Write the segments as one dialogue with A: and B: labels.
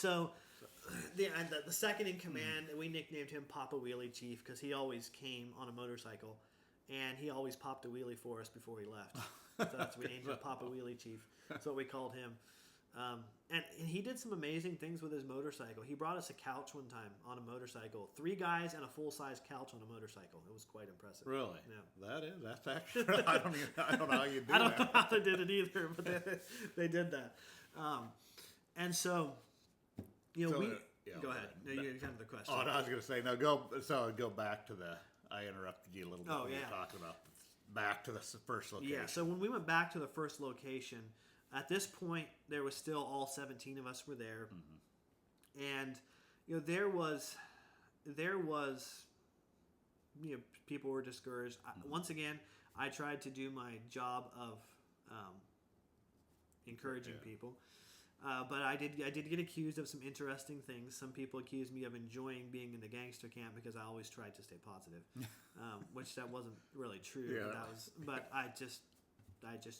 A: So the second in command, we nicknamed him Papa Wheelie Chief because he always came on a motorcycle, and he always popped a wheelie for us before he left. So that's we named him Papa Wheelie Chief. That's what we called him. And he did some amazing things with his motorcycle. He brought us a couch one time on a motorcycle. 3 guys and a full-size couch on a motorcycle. It was quite impressive.
B: Really?
A: Yeah.
B: That's actually, I don't know how you do that.
A: I don't know how they did it either, but they did that. And so, go ahead. No, you kind of the question.
B: Oh, no, I was going to say, no, go back to I interrupted you a little bit when you were talking about back to the first location.
A: Yeah, so when we went back to the first location, at this point, there was still all 17 of us were there. Mm-hmm. And, there was, people were discouraged. Mm-hmm. Once again, I tried to do my job of encouraging people. But I did get accused of some interesting things. Some people accused me of enjoying being in the gangster camp because I always tried to stay positive, which that wasn't really true.
B: Yeah.
A: But I just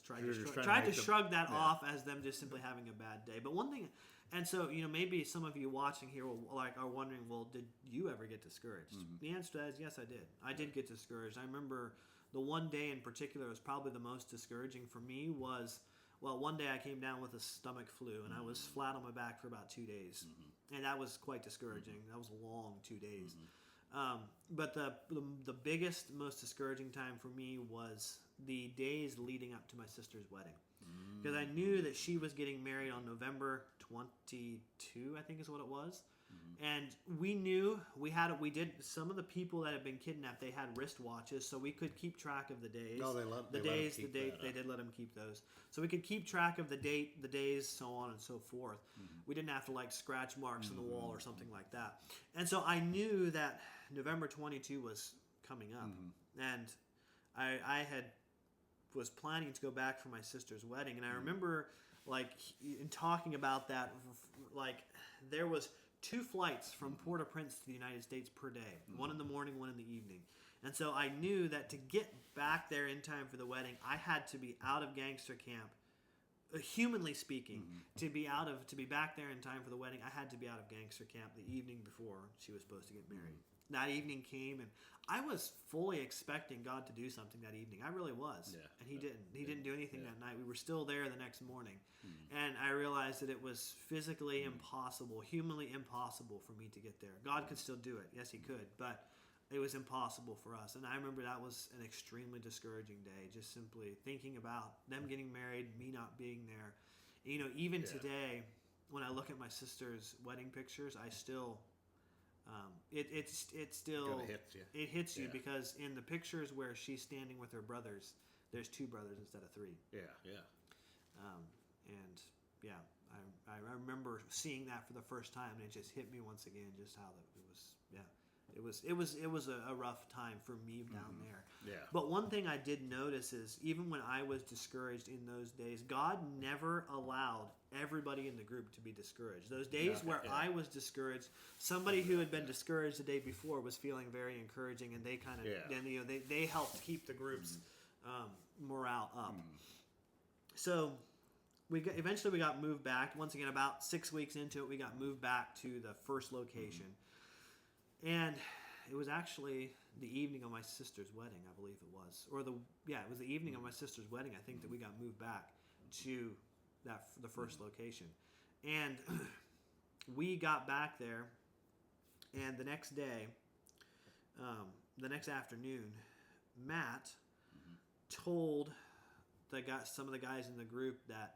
A: tried to shrug that off as them just simply having a bad day. But one thing, and so maybe some of you watching here are wondering, well, did you ever get discouraged? Mm-hmm. The answer is yes, I did. I did get discouraged. I remember the one day in particular was probably the most discouraging for me was. Well, one day I came down with a stomach flu, and I was flat on my back for about 2 days, and that was quite discouraging. That was a long 2 days. But the biggest, most discouraging time for me was the days leading up to my sister's wedding, because I knew that she was getting married on November 22, I think is what it was. And we knew some of the people that had been kidnapped, they had wristwatches, so we could keep track of the days.
B: No, they
A: did let them keep those. So we could keep track of the date, the days, so on and so forth. We didn't have to scratch marks on the wall or something like that. And so I knew that November 22 was coming up. And I was planning to go back for my sister's wedding. And I remember in talking about that, there was 2 flights from Port-au-Prince to the United States per day. One in the morning, one in the evening. And so I knew that to get back there in time for the wedding, I had to be out of gangster camp. Humanly speaking, to be back there in time for the wedding, I had to be out of gangster camp the evening before she was supposed to get married. That evening came, and I was fully expecting God to do something that evening. I really was. Yeah. And he didn't. He didn't do anything that night. We were still there the next morning. And I realized that it was physically impossible, humanly impossible for me to get there. God could still do it. Yes, he could. But it was impossible for us. And I remember that was an extremely discouraging day, just simply thinking about them getting married, me not being there. Even today, when I look at my sister's wedding pictures, I still... it still
B: hits you.
A: It hits you because in the pictures where she's standing with her brothers, there's 2 brothers instead of 3.
B: Yeah.
A: I remember seeing that for the first time, and it just hit me once again just how it was. Yeah, it was a rough time for me down there.
B: Yeah.
A: But one thing I did notice is even when I was discouraged in those days, God never allowed everybody in the group to be discouraged. Those days where I was discouraged, somebody who had been discouraged the day before was feeling very encouraging, and they kind of they helped keep the group's morale up. So eventually we got moved back. Once again, about 6 weeks into it, we got moved back to the first location. And it was actually the evening of my sister's wedding, I believe it was. It was the evening of my sister's wedding, I think, that we got moved back to the first location. And we got back there, and the next day, the next afternoon, Matt told some of the guys in the group that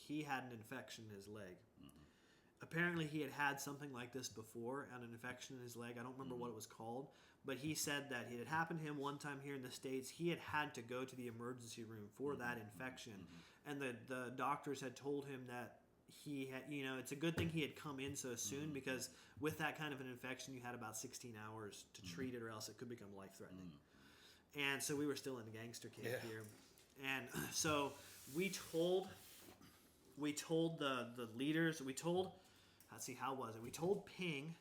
A: he had an infection in his leg. Apparently he had something like this before, an infection in his leg. I don't remember what it was called, but he said that it had happened to him one time here in the States. He had to go to the emergency room for that infection, and the doctors had told him that he had, it's a good thing he had come in so soon, because with that kind of an infection, you had about 16 hours to treat it, or else it could become life-threatening. And so we were still in the gangster camp here, and so we told the leaders. Let's see, how was it? We told Ping.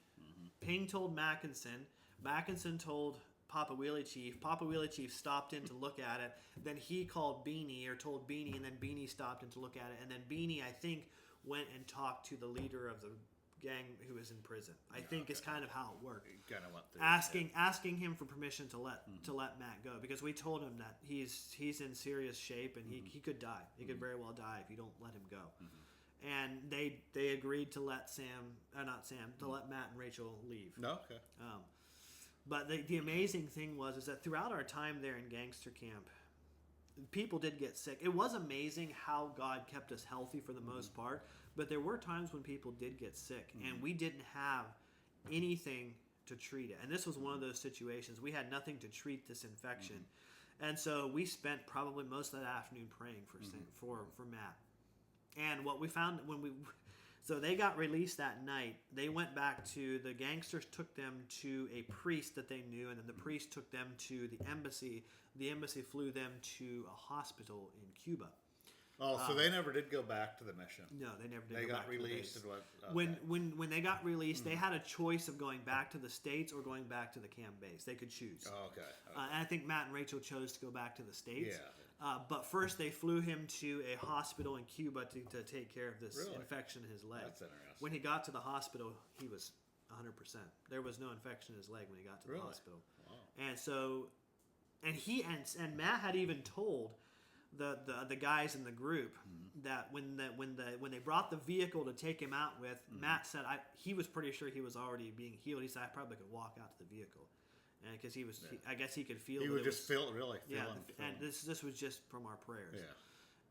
A: Ping told Mackinson. Mackinson told Papa Wheelie Chief. Papa Wheelie Chief stopped in to look at it. Then he called Beanie, or told Beanie, and then Beanie stopped in to look at it. And then Beanie, I think, went and talked to the leader of the gang who was in prison. I think is kind of how it worked.
B: Kind of went through
A: Asking him for permission to let Matt go, because we told him that he's in serious shape and he could die. He could very well die if you don't let him go. And they agreed to let to let Matt and Rachel leave.
B: No, okay.
A: But the amazing thing is that throughout our time there in gangster camp, people did get sick. It was amazing how God kept us healthy for the most part, but there were times when people did get sick, and we didn't have anything to treat it. And this was one of those situations. We had nothing to treat this infection. And so we spent probably most of that afternoon praying for Matt. And what we found so they got released that night. They went back the gangsters took them to a priest that they knew, and then the priest took them to the embassy. The embassy flew them to a hospital in Cuba.
B: Oh, so they never did go back to the mission.
A: No, they never did.
B: They
A: go
B: got
A: back
B: released.
A: To the
B: and
A: base. When they got released, they had a choice of going back to the States or going back to the camp base. They could choose.
B: Oh, okay.
A: And I think Matt and Rachel chose to go back to the States.
B: Yeah.
A: But first, they flew him to a hospital in Cuba to take care of this infection in his leg.
B: That's interesting.
A: When he got to the hospital, he was 100%. There was no infection in his leg when he got to the hospital.
B: Wow.
A: And so, and Matt had even told the guys in the group that when they brought the vehicle to take him out with, Matt said he was pretty sure he was already being healed. He said, I probably could walk out to the vehicle, and because I guess he could feel.
B: He would just feel feeling.
A: And this was just from our prayers.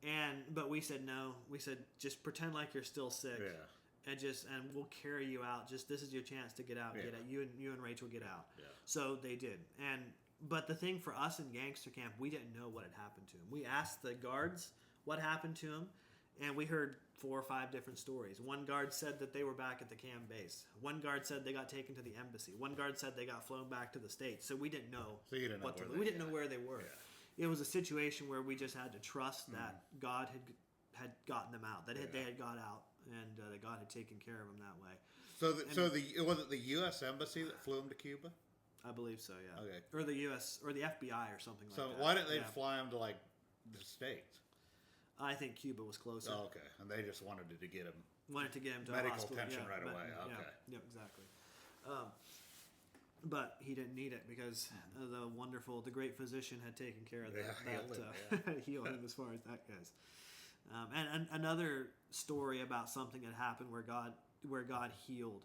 B: Yeah.
A: But we said no. We said just pretend like you're still sick.
B: Yeah.
A: And we'll carry you out. Just this is your chance to get out.
B: Yeah.
A: Get out. You and Rachel get out.
B: Yeah.
A: So they did. But the thing for us in gangster camp, we didn't know what had happened to him. We asked the guards what happened to him, and we heard 4 or 5 different stories. One guard said that they were back at the camp base. One guard said they got taken to the embassy. One guard said they got flown back to the States. So we didn't know.
B: So you didn't know
A: we didn't know where they were.
B: Yeah.
A: It was a situation where we just had to trust that God had gotten them out. That they had got out, and that God had taken care of them that way.
B: Was it the U.S. embassy that flew him to Cuba?
A: I believe so, yeah.
B: Okay.
A: Or the U.S. or the FBI or something like that.
B: So why didn't they fly him to the States?
A: I think Cuba was closer.
B: Oh, okay, and they just wanted to get him
A: to
B: medical
A: a hospital.
B: attention right away. Okay.
A: Yeah, exactly. But he didn't need it because the great physician had taken care of that. Healed him as far as that goes. And another story about something that happened where God healed.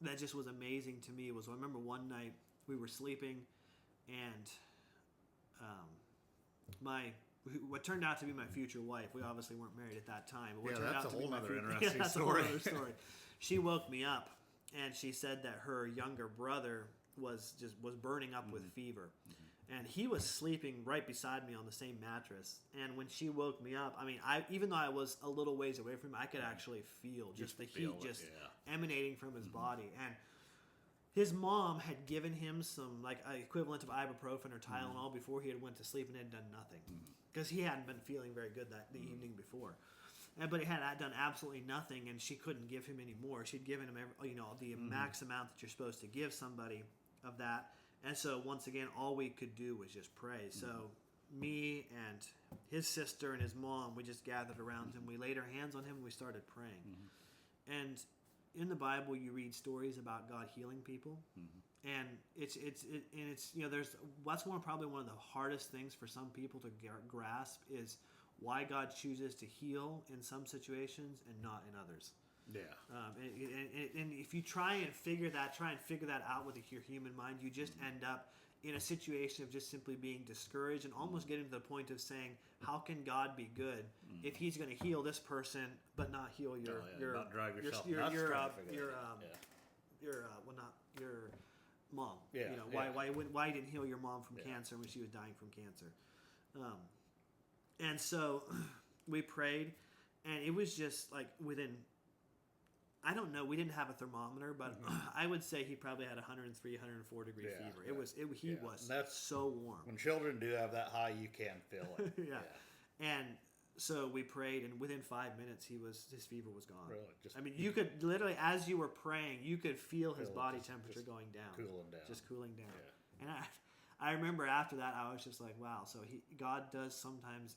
A: That just was amazing to me. I remember one night we were sleeping, and what turned out to be my future wife. We obviously weren't married at that time. But
B: that's a whole other interesting story.
A: She woke me up, and she said that her younger brother was burning up with fever. And he was sleeping right beside me on the same mattress. And when she woke me up, even though I was a little ways away from him, I could actually feel just the heat emanating from his body. And his mom had given him some equivalent of ibuprofen or Tylenol before he had went to sleep, and had done nothing because he hadn't been feeling very good the evening before. But he had done absolutely nothing, and she couldn't give him any more. She'd given him the max amount that you're supposed to give somebody of that. And so once again, all we could do was just pray. So me and his sister and his mom, we just gathered around him. We laid our hands on him and we started praying. And in the Bible, you read stories about God healing people, and it's that's probably one of the hardest things for some people to grasp is why God chooses to heal in some situations and not in others.
B: Yeah.
A: And if you try and figure that out with your human mind, you just end up in a situation of just simply being discouraged and almost getting to the point of saying, how can God be good if He's going to heal this person but not heal your
B: not drive yourself
A: your mom?
B: Yeah.
A: Why he didn't heal your mom from cancer when she was dying from cancer? And so we prayed, and it was just like within. I don't know. We didn't have a thermometer, but I would say he probably had 103, 104 degree fever. He was so warm.
B: When children do have that high, you can feel it.
A: And so we prayed, and within 5 minutes, his fever was gone.
B: Really?
A: You could literally, as you were praying, you could feel his body temperature going down,
B: cooling down,
A: just cooling down.
B: Yeah.
A: And I remember after that, I was just like, wow. So God does sometimes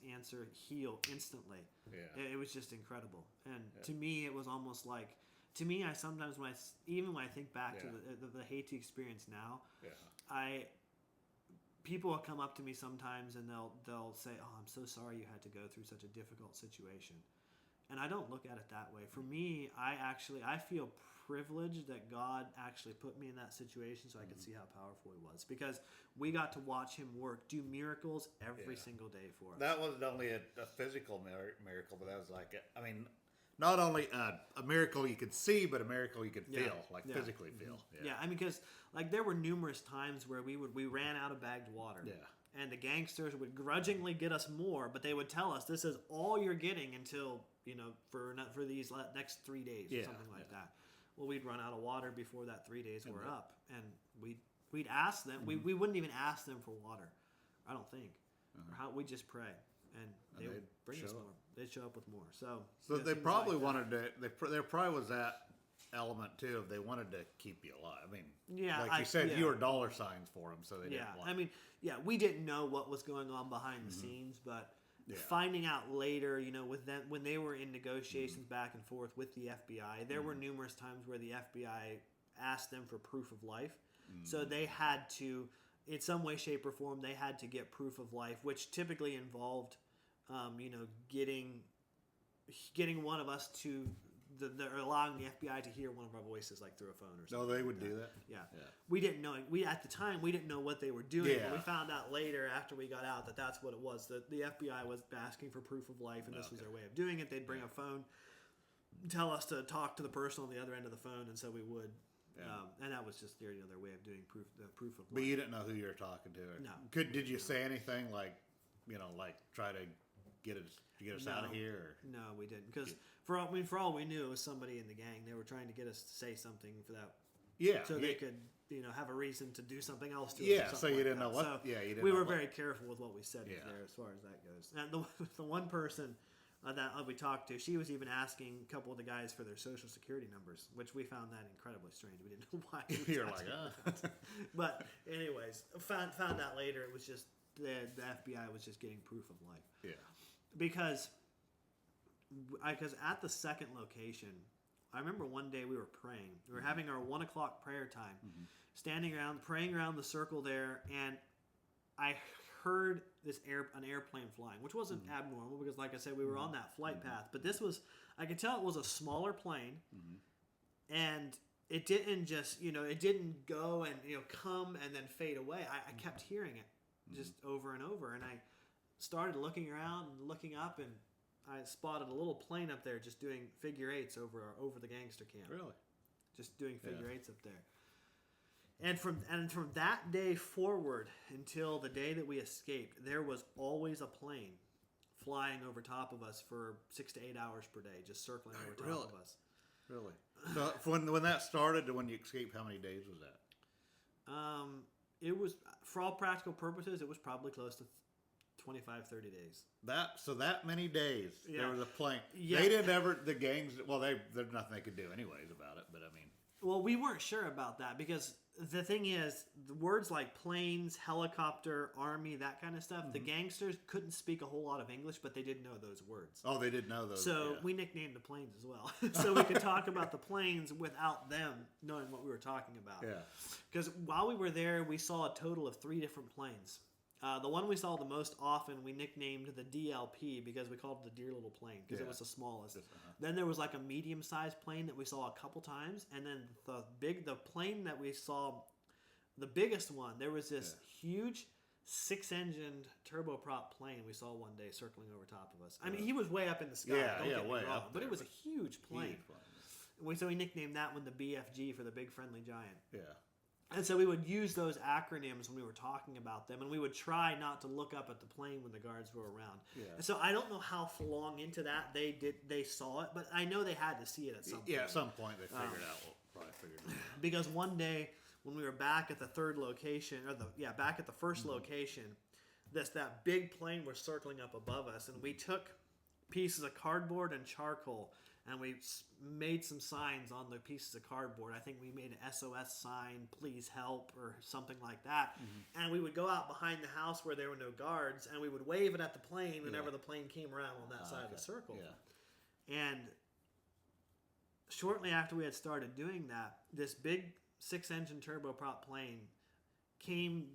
A: heal instantly.
B: Yeah.
A: It was just incredible. And to me, it was almost like, to me, I sometimes, even when I think back to the Haiti experience now, people will come up to me sometimes and they'll say, oh, I'm so sorry you had to go through such a difficult situation. And I don't look at it that way. For me, I feel privileged that God actually put me in that situation so I could see how powerful he was. Because we got to watch him do miracles every single day for us.
B: That wasn't only a physical miracle, but that was like, not only a miracle you could see, but a miracle you could feel, physically feel.
A: Yeah, I mean, because there were numerous times where we ran out of bagged water.
B: Yeah.
A: And the gangsters would grudgingly get us more, but they would tell us, this is all you're getting until, for these next 3 days or something like that. Well, we'd run out of water before that 3 days were up. And we'd ask them, we wouldn't even ask them for water, I don't think. We'd just pray. And they would bring us more. They'd show up with more. So
B: they probably wanted to, there probably was that element too if they wanted to keep you alive. I mean, like you said, you were dollar signs for them, so they didn't want.
A: I mean, we didn't know what was going on behind the scenes, but finding out later, with them when they were in negotiations back and forth with the FBI, there were numerous times where the FBI asked them for proof of life, so they had to, in some way, shape, or form, they had to get proof of life, which typically involved, getting one of us to. They're allowing the FBI to hear one of our voices, like through a phone or something.
B: No, they would do that.
A: Yeah. We didn't know. At the time we didn't know what they were doing. But we found out later, after we got out, that that's what it was. That the FBI was asking for proof of life, and this was their way of doing it. They'd bring a phone, tell us to talk to the person on the other end of the phone, and so we would. And that was just their way of doing proof of life.
B: But you didn't know who you were talking to.
A: No.
B: Did you say anything like try to get us out of here? Or?
A: No, we didn't. Because for all we knew, it was somebody in the gang. They were trying to get us to say something for that.
B: Yeah.
A: So they could, have a reason to do something else to us.
B: Yeah. So you didn't know what.
A: So
B: you didn't.
A: We
B: know
A: were
B: what.
A: very careful with what we said there, as far as that goes. And the one person that we talked to, she was even asking a couple of the guys for their social security numbers, which we found that incredibly strange. We didn't know why.
B: You're like,
A: But anyways, found out later it was just the FBI was just getting proof of life.
B: Yeah.
A: Because at the second location, I remember one day we were praying. We were having our 1 o'clock prayer time, standing around, praying around the circle there, and I heard an airplane flying, which wasn't abnormal because, like I said, we were on that flight path. But this was, I could tell it was a smaller plane, and it didn't just, it didn't go and, come and then fade away. I kept hearing it just over and over, and I started looking around and looking up, and I spotted a little plane up there just doing figure eights over the gangster camp.
B: Really?
A: Just doing figure eights up there. And from that day forward until the day that we escaped, there was always a plane flying over top of us for 6 to 8 hours per day, just circling over top of us.
B: Really? So when that started to when you escaped, how many days was that?
A: It was, for all practical purposes, it was probably close to 25, 30 days.
B: That many days there was a plane.
A: Yeah.
B: They didn't ever, the gangs, there's nothing they could do anyways about it, but I mean.
A: Well, we weren't sure about that because the thing is, the words like planes, helicopter, army, that kind of stuff, the gangsters couldn't speak a whole lot of English, but they did know those words.
B: Oh, they did know those.
A: So we nicknamed the planes as well. So we could talk about the planes without them knowing what we were talking about.
B: Yeah.
A: Because while we were there, we saw a total of 3 different planes. The one we saw the most often, we nicknamed the DLP because we called it the Dear Little Plane because it was the smallest. Then there was like a medium-sized plane that we saw a couple times, and then the plane that we saw, the biggest one, there was this huge 6-engined turboprop plane we saw one day circling over top of us. I mean, he was way up in the sky. Don't get me wrong, but it was a huge plane. So we nicknamed that one the BFG for the Big Friendly Giant.
B: Yeah.
A: And so we would use those acronyms when we were talking about them, and we would try not to look up at the plane when the guards were around. Yeah. And so I don't know how long into that they saw it, but I know they had to see it at some point.
B: Yeah, at some point they figured probably figured it out.
A: Because one day when we were back at the third location, back at the first location, that big plane was circling up above us, and we took pieces of cardboard and charcoal, and we made some signs on the pieces of cardboard. I think we made an SOS sign, please help, or something like that. And we would go out behind the house where there were no guards, and we would wave it at the plane whenever the plane came around on that side of the circle. Yeah. And shortly after we had started doing that, this big 6-engine turboprop plane came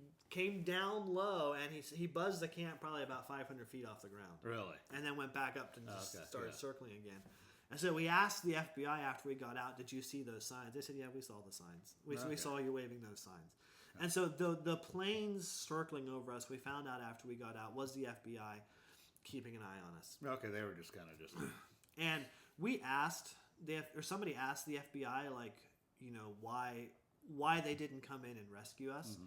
A: down low, and he buzzed the camp probably about 500 feet off the ground.
B: Really?
A: And then went back up and just started circling again. And so we asked the FBI after we got out, did you see those signs? They said, yeah, we saw the signs. We saw you waving those signs. And so the planes circling over us, we found out after we got out, was the FBI keeping an eye on us.
B: Okay, they were just kind of just...
A: And we asked, somebody asked the FBI, like, you know, why they didn't come in and rescue us.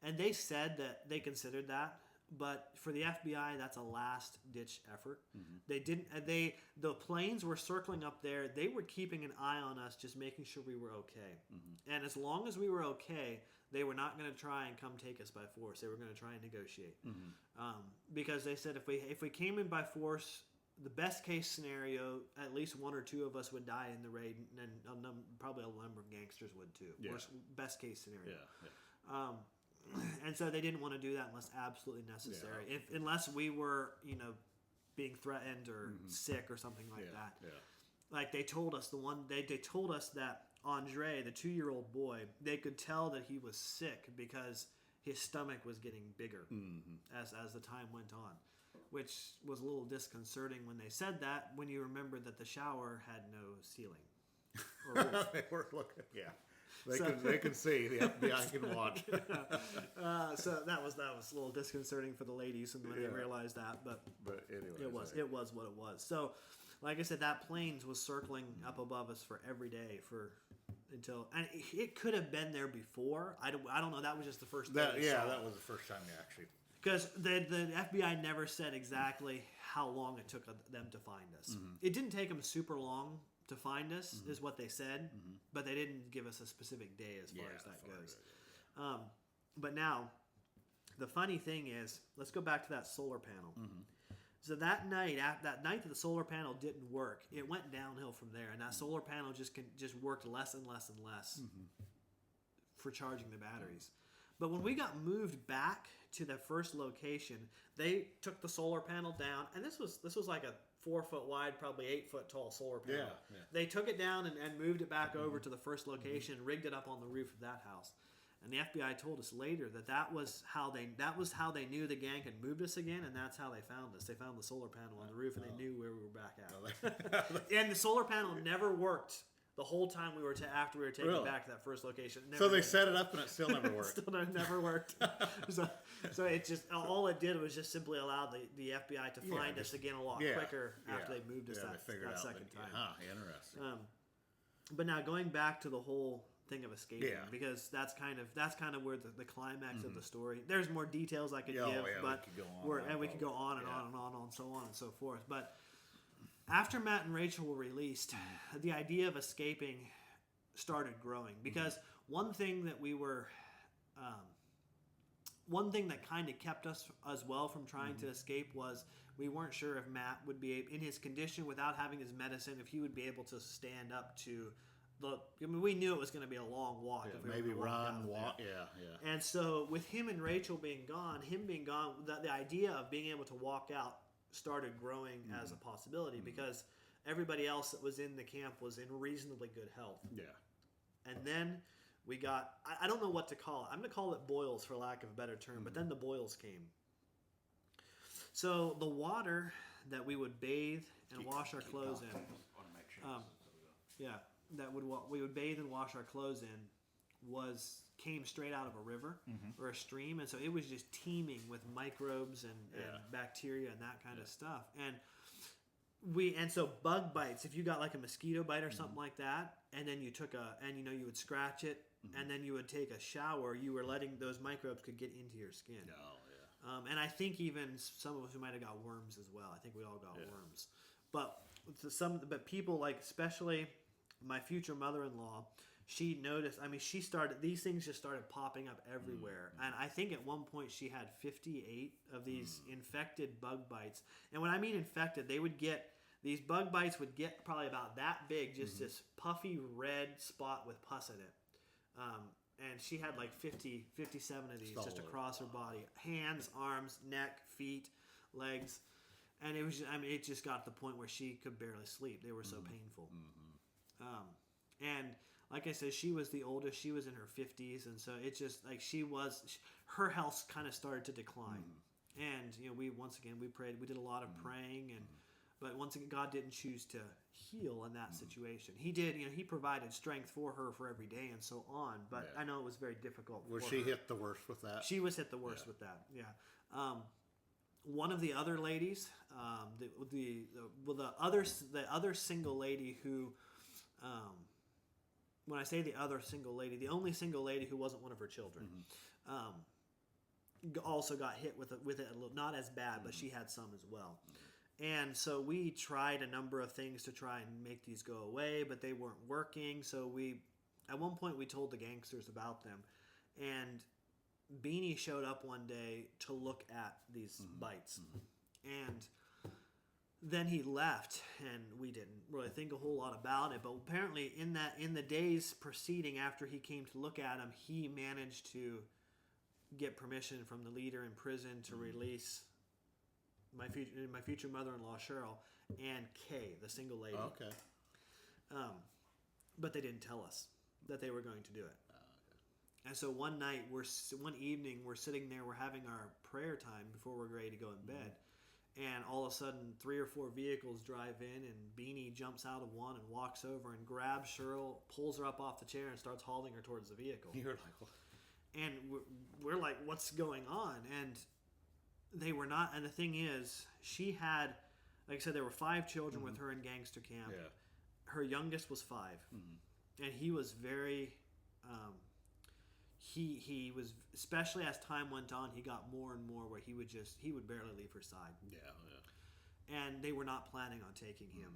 A: And they said that they considered that. But for the FBI, that's a last-ditch effort. They didn't. The planes were circling up there. They were keeping an eye on us, just making sure we were okay. And as long as we were okay, they were not going to try and come take us by force. They were going to try and negotiate, because they said if we came in by force, the best-case scenario, at least one or two of us would die in the raid, and probably a number of gangsters would too. Yeah. Best-case scenario. Yeah. And so they didn't want to do that unless absolutely necessary. Yeah. Unless we were, you know, being threatened or sick or something like that. Yeah. Like they told us they told us that Andre, the 2-year-old boy, they could tell that he was sick because his stomach was getting bigger as the time went on, which was a little disconcerting when they said that, when you remember that the shower had no ceiling or roof.
B: They were looking, They can see. The FBI can watch.
A: So that was a little disconcerting for the ladies, and when they realized that, but
B: anyway,
A: it was what it was. So, like I said, that planes was circling up above us for every day until, and it could have been there before. I don't know. That was just the first day.
B: That was the first time you actually.
A: Because the FBI never said exactly how long it took them to find us. It didn't take them super long to find us, is what they said, but they didn't give us a specific day as far as that goes. But now, the funny thing is, let's go back to that solar panel. So that night that the solar panel didn't work, it went downhill from there, and that solar panel just worked less and less and less for charging the batteries. But when we got moved back to the first location, they took the solar panel down, and this was like a 4-foot wide, probably 8-foot tall solar panel. Yeah. They took it down and moved it back over to the first location, rigged it up on the roof of that house. And the FBI told us later that was how they knew the gang had moved us again, and that's how they found us. They found the solar panel on the roof, and they knew where we were back at. And the solar panel never worked the whole time after we were taken back to that first location.
B: So they set it up and it still never worked.
A: Never worked. So it just, all it did was just simply allow the FBI to find us again a lot quicker after they moved us that second time.
B: Interesting.
A: But now going back to the whole thing of escaping, because that's kind of where the climax of the story. There's more details I could give, but we could go on and on and on and so on and so forth. But after Matt and Rachel were released, the idea of escaping started growing, because one thing that kind of kept us as well from trying to escape was we weren't sure if Matt would be, in his condition without having his medicine, if he would be able to stand up to we knew it was going to be a long walk.
B: Yeah, maybe run, walk. Yeah.
A: And so with him and Rachel being gone, the idea of being able to walk out started growing as a possibility, because everybody else that was in the camp was in reasonably good health.
B: Yeah.
A: And then we got, I don't know what to call it. I'm going to call it boils for lack of a better term, but then the boils came. So the water that we would bathe and wash our clothes in, we would bathe and wash our clothes in came straight out of a river or a stream, and so it was just teeming with microbes and bacteria and that kind of stuff. And so bug bites, if you got like a mosquito bite or something like that, and then you you would scratch it, and then you would take a shower, you were letting those microbes could get into your skin. And I think even some of us who might have got worms as well. I think we all got worms. But people, like especially my future mother-in-law, she noticed, these things just started popping up everywhere. And I think at one point she had 58 of these infected bug bites. And when I mean infected, they would get these bug bites would get probably about that big, just this puffy red spot with pus in it. And she had like 57 of these just across her body. Hands, arms, neck, feet, legs. And it was, it just got to the point where she could barely sleep. They were so painful. And like I said, she was the oldest. She was in her 50s. And so it just, like, her health kind of started to decline. And, we prayed. We did a lot of praying. But once again, God didn't choose to heal in that situation. He did, he provided strength for her for every day and so on. But I know it was very difficult for her.
B: Was she hit the worst with that?
A: She was hit the worst with that, one of the other ladies, the other single lady who, when I say the other single lady, the only single lady who wasn't one of her children, also got hit with it a little, not as bad, but she had some as well. And so we tried a number of things to try and make these go away, but they weren't working. So at one point we told the gangsters about them, and Beanie showed up one day to look at these bites. And then he left, and we didn't really think a whole lot about it. But apparently in the days preceding after he came to look at him, he managed to get permission from the leader in prison to release my future mother-in-law Cheryl and Kay, the single lady.
B: Okay.
A: But they didn't tell us that they were going to do it. And so one evening, we're sitting there, we're having our prayer time before we're ready to go in bed. And all of a sudden, 3 or 4 vehicles drive in, and Beanie jumps out of one and walks over and grabs Cheryl, pulls her up off the chair, and starts hauling her towards the vehicle.
B: You're like, what?
A: And we're like, what's going on? And they were not. And the thing is, she had, like I said, there were 5 children with her in gangster camp.
B: Yeah.
A: Her youngest was 5. And he was very... He was, especially as time went on, he got more and more where he would barely leave her side.
B: Yeah.
A: And they were not planning on taking him.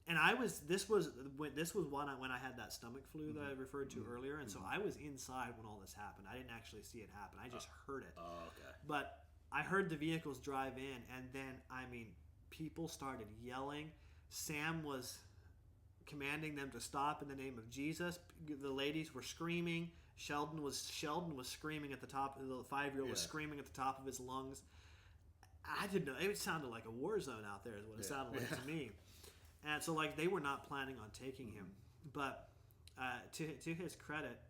A: And this was when I had that stomach flu that I referred to earlier, and so I was inside when all this happened. I didn't actually see it happen. I just heard it.
B: Oh, okay.
A: But I heard the vehicles drive in, and then people started yelling. Sam was commanding them to stop in the name of Jesus. The ladies were screaming. Sheldon was screaming at the top. The 5-year-old was screaming at the top of his lungs. I didn't know. It sounded like a war zone out there is what it sounded like to me. And so, like, they were not planning on taking him. But to his credit,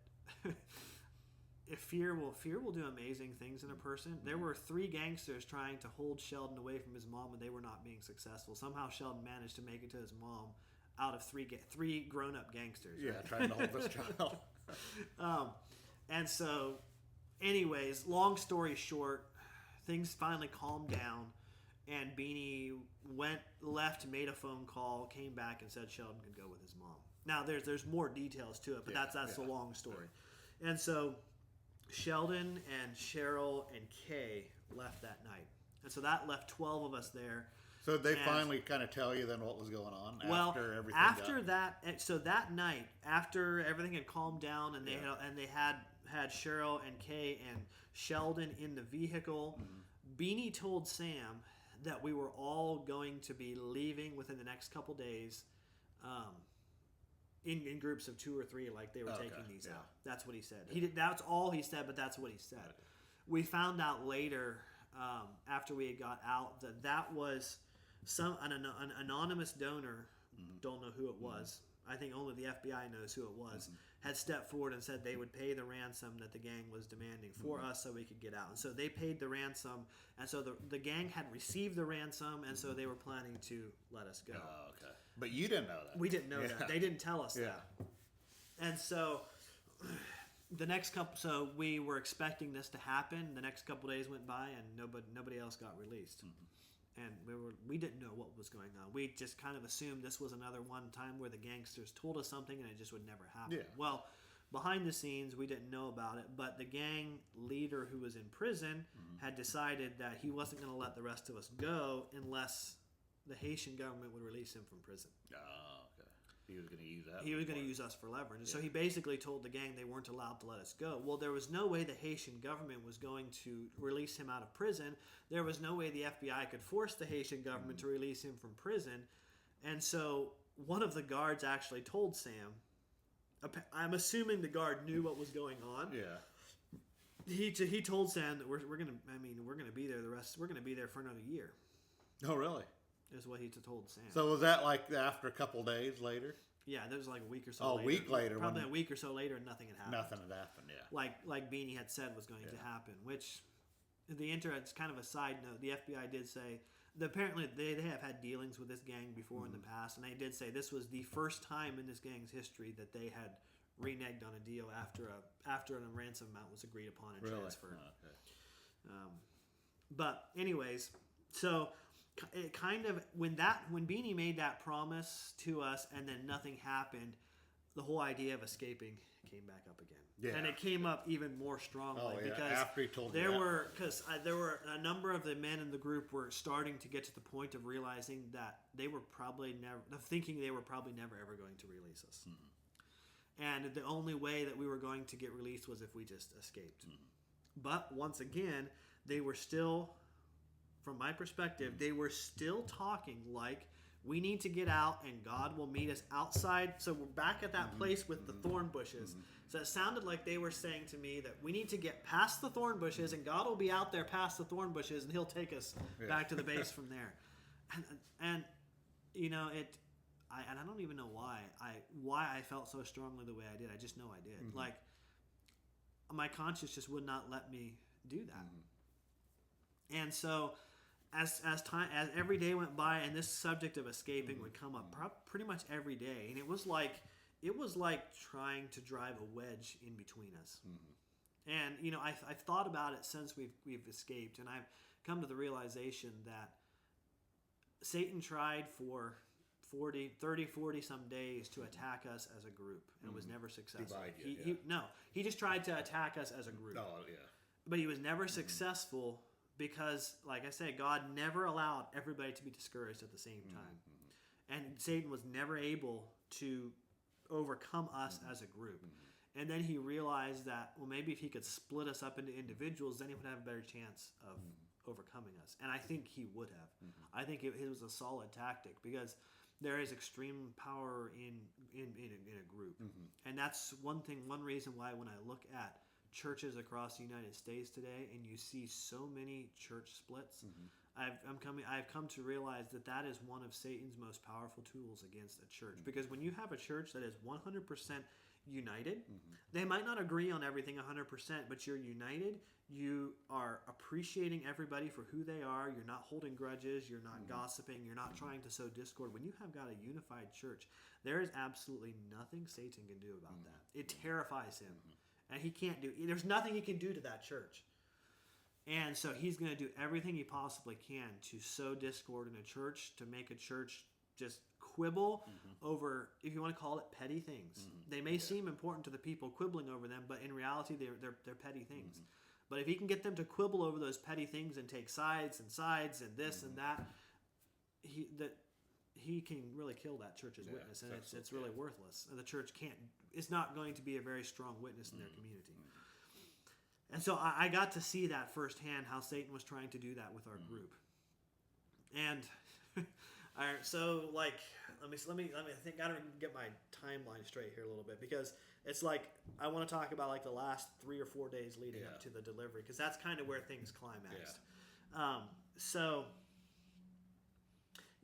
A: fear will do amazing things in a person. There were 3 gangsters trying to hold Sheldon away from his mom, and they were not being successful. Somehow Sheldon managed to make it to his mom out of 3 grown-up gangsters.
B: Yeah, right? Trying to hold this child.
A: And so, anyways, long story short, things finally calmed down, and Beanie left, made a phone call, came back, and said Sheldon could go with his mom. Now, there's more details to it, but that's the long story. And so, Sheldon and Cheryl and Kay left that night. And so that left 12 of us there.
B: So they finally kind of tell you then what was going on
A: So that night, after everything had calmed down, and they had Cheryl and Kay and Sheldon in the vehicle, Beanie told Sam that we were all going to be leaving within the next couple days, in groups of 2 or 3, like they were taking these out. That's what he said. That's all he said, but that's what he said. We found out later, after we had got out, that was an anonymous donor, don't know who it was, I think only the FBI knows who it was, had stepped forward and said they would pay the ransom that the gang was demanding for us so we could get out. And so they paid the ransom, and so the gang had received the ransom, and so they were planning to let us go.
B: Oh, okay. But you didn't know that.
A: We didn't know that. They didn't tell us that. And so the next couple, so we were expecting this to happen. The next couple days went by, and nobody else got released. And we didn't know what was going on. We just kind of assumed this was another one time where the gangsters told us something and it just would never happen. Yeah. Well, behind the scenes, we didn't know about it, but the gang leader who was in prison had decided that he wasn't going to let the rest of us go unless the Haitian government would release him from prison.
B: Oh, okay. he was going to use that.
A: He was going to use us for leverage. And so he basically told the gang they weren't allowed to let us go. Well, there was no way the Haitian government was going to release him out of prison. There was no way the FBI could force the Haitian government to release him from prison. And so one of the guards actually told Sam, I'm assuming the guard knew what was going on.
B: Yeah.
A: He told Sam that we're gonna be there we're gonna be there for another year.
B: Oh, really?
A: Is what he told Sam.
B: So was that like after a couple days later?
A: Yeah, there was like a week or so.
B: Oh,
A: later.
B: a week later.
A: Probably a week or so later, and nothing had happened.
B: Nothing had happened. Yeah.
A: Like Beanie had said was going to happen. Which, it's kind of a side note. The FBI did say that apparently they have had dealings with this gang before in the past, and they did say this was the first time in this gang's history that they had reneged on a deal after a ransom amount was agreed upon and transferred.
B: Oh, okay.
A: But anyways, so it kind of when Beanie made that promise to us and then nothing happened, the whole idea of escaping came back up again.
B: Yeah.
A: And it came up even more strongly because
B: after he told
A: there were a number of the men in the group were starting to get to the point of realizing that they were probably never ever going to release us. Mm-hmm. And the only way that we were going to get released was if we just escaped. Mm-hmm. But once again, they were still, from my perspective, they were still talking like we need to get out and God will meet us outside. So we're back at that place with the thorn bushes. Mm-hmm. So it sounded like they were saying to me that we need to get past the thorn bushes and God will be out there past the thorn bushes and he'll take us back to the base from there. And I don't even know why I felt so strongly the way I did. I just know I did. Mm-hmm. Like my conscience just would not let me do that. Mm-hmm. And so as every day went by and this subject of escaping would come up pretty much every day, and it was like trying to drive a wedge in between us. Mm-hmm. And I've thought about it since we've escaped, and I've come to the realization that Satan tried for 40 some days to attack us as a group and was never successful. He just tried to attack us as a group.
B: Oh, yeah.
A: But he was never successful because, like I said, God never allowed everybody to be discouraged at the same time. Mm-hmm. And Satan was never able to overcome us as a group. Mm-hmm. And then he realized that, well, maybe if he could split us up into individuals, then he would have a better chance of overcoming us. And I think he would have. Mm-hmm. I think it was a solid tactic because there is extreme power in a group. Mm-hmm. And that's one reason why when I look at churches across the United States today and you see so many church splits, I've come to realize that is one of Satan's most powerful tools against a church. Mm-hmm. Because when you have a church that is 100% united, they might not agree on everything 100%, but you're united. You are appreciating everybody for who they are. You're not holding grudges. You're not gossiping. You're not trying to sow discord. When you have got a unified church, there is absolutely nothing Satan can do about that. It terrifies him. And he can't do, there's nothing he can do to that church. And so he's going to do everything he possibly can to sow discord in a church, to make a church just quibble over, if you want to call it, petty things. They may seem important to the people quibbling over them, but in reality, they're petty things. But if he can get them to quibble over those petty things and take sides and this and that, he can really kill that church's witness, and it's really worthless. The church it's not going to be a very strong witness in their community. And so I got to see that firsthand, how Satan was trying to do that with our group. And so like, let me think. I don't get my timeline straight here a little bit, because it's like I want to talk about like the last 3 or 4 days leading up to the delivery, because that's kind of where things climaxed. So